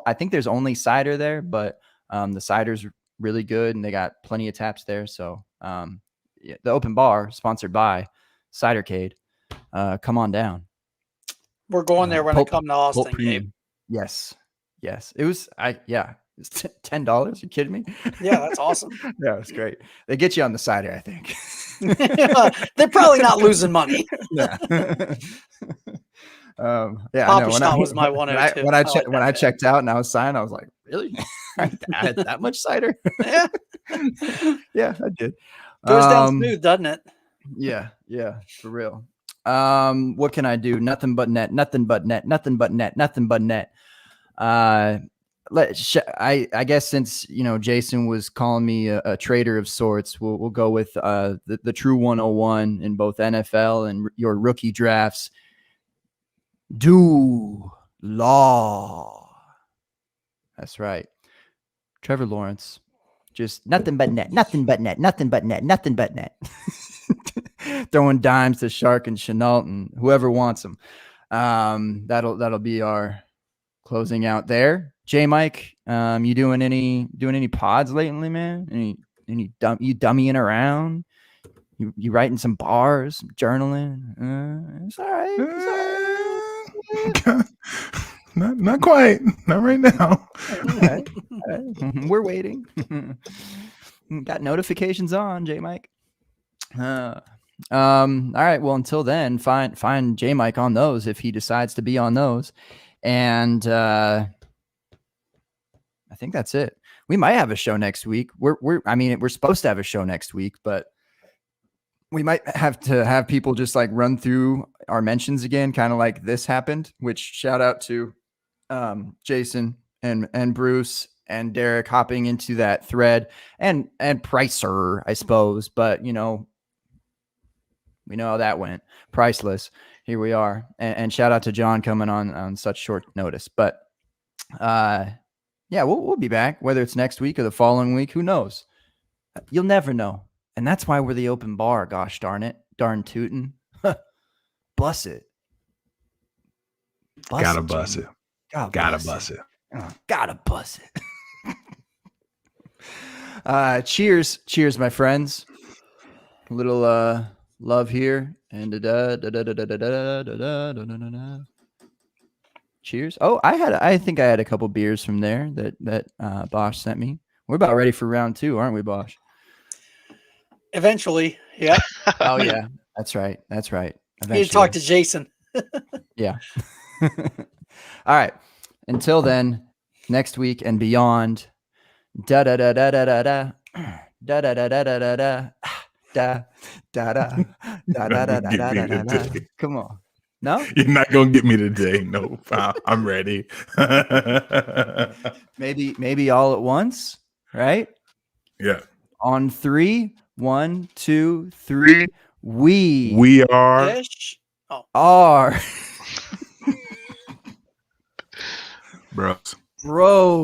I think there's only cider there, but the cider's really good and they got plenty of taps there. So yeah, the Open Bar, sponsored by Cidercade. Come on down. We're going there when I come to Austin, Gabe. Yes. It was it's $10. You kidding me? Yeah, that's awesome. Yeah, it's great. They get you on the cider, I think. They're probably not losing money. Yeah. Yeah, Papa I know. Schnott was my 102. When I checked out and I was signed, I was like, really? I had that much cider? Yeah. Yeah, I did. Goes down smooth, doesn't it? Yeah, for real. What can I do? Nothing but net. Nothing but net. Nothing but net. Nothing but net. I guess since Jason was calling me a traitor of sorts, we'll go with the true 101 in both NFL and your rookie drafts. Do law. That's right. Trevor Lawrence. Just nothing but net. Nothing but net. Nothing but net. Nothing but net. Throwing dimes to Shark and Chenault and whoever wants them. That'll be our closing out there. J Mike, you doing any pods lately, man? You dummying around? You writing some bars, journaling? It's all right. Not quite. Not right now. All right. We're waiting. Got notifications on, J Mike. All right. Well, until then, find J Mike on those if he decides to be on those. And I think that's it. We might have a show next week. We're supposed to have a show next week, but we might have to have people just like run through our mentions again, kind of like this happened, which shout out to Jason and Bruce and Derek hopping into that thread and Pricer, I suppose, but we know how that went. Priceless. Here we are. And shout out to John coming on such short notice. But yeah, we'll be back, whether it's next week or the following week. Who knows? You'll never know. And that's why we're the open bar. Gosh darn it. Darn tootin'. Bus it. Gotta bus it. Gotta bus it. Gotta bus it. Cheers, my friends. A little love here. And cheers. Oh, I think I had a couple beers from there that Bosch sent me. We're about ready for round 2, aren't we, Bosch? Eventually, yeah. Oh yeah, that's right. Eventually. You need to talk to Jason. Yeah. All right. Until then, next week and beyond. Da da da da da da da da da da da da da da da da da da da da. Come on. No? You're not gonna get me today. No, I'm ready. Maybe all at once, right? Yeah. On 3, 1, 2, 3. We are. Ish? Oh. Are. Bros. Bro.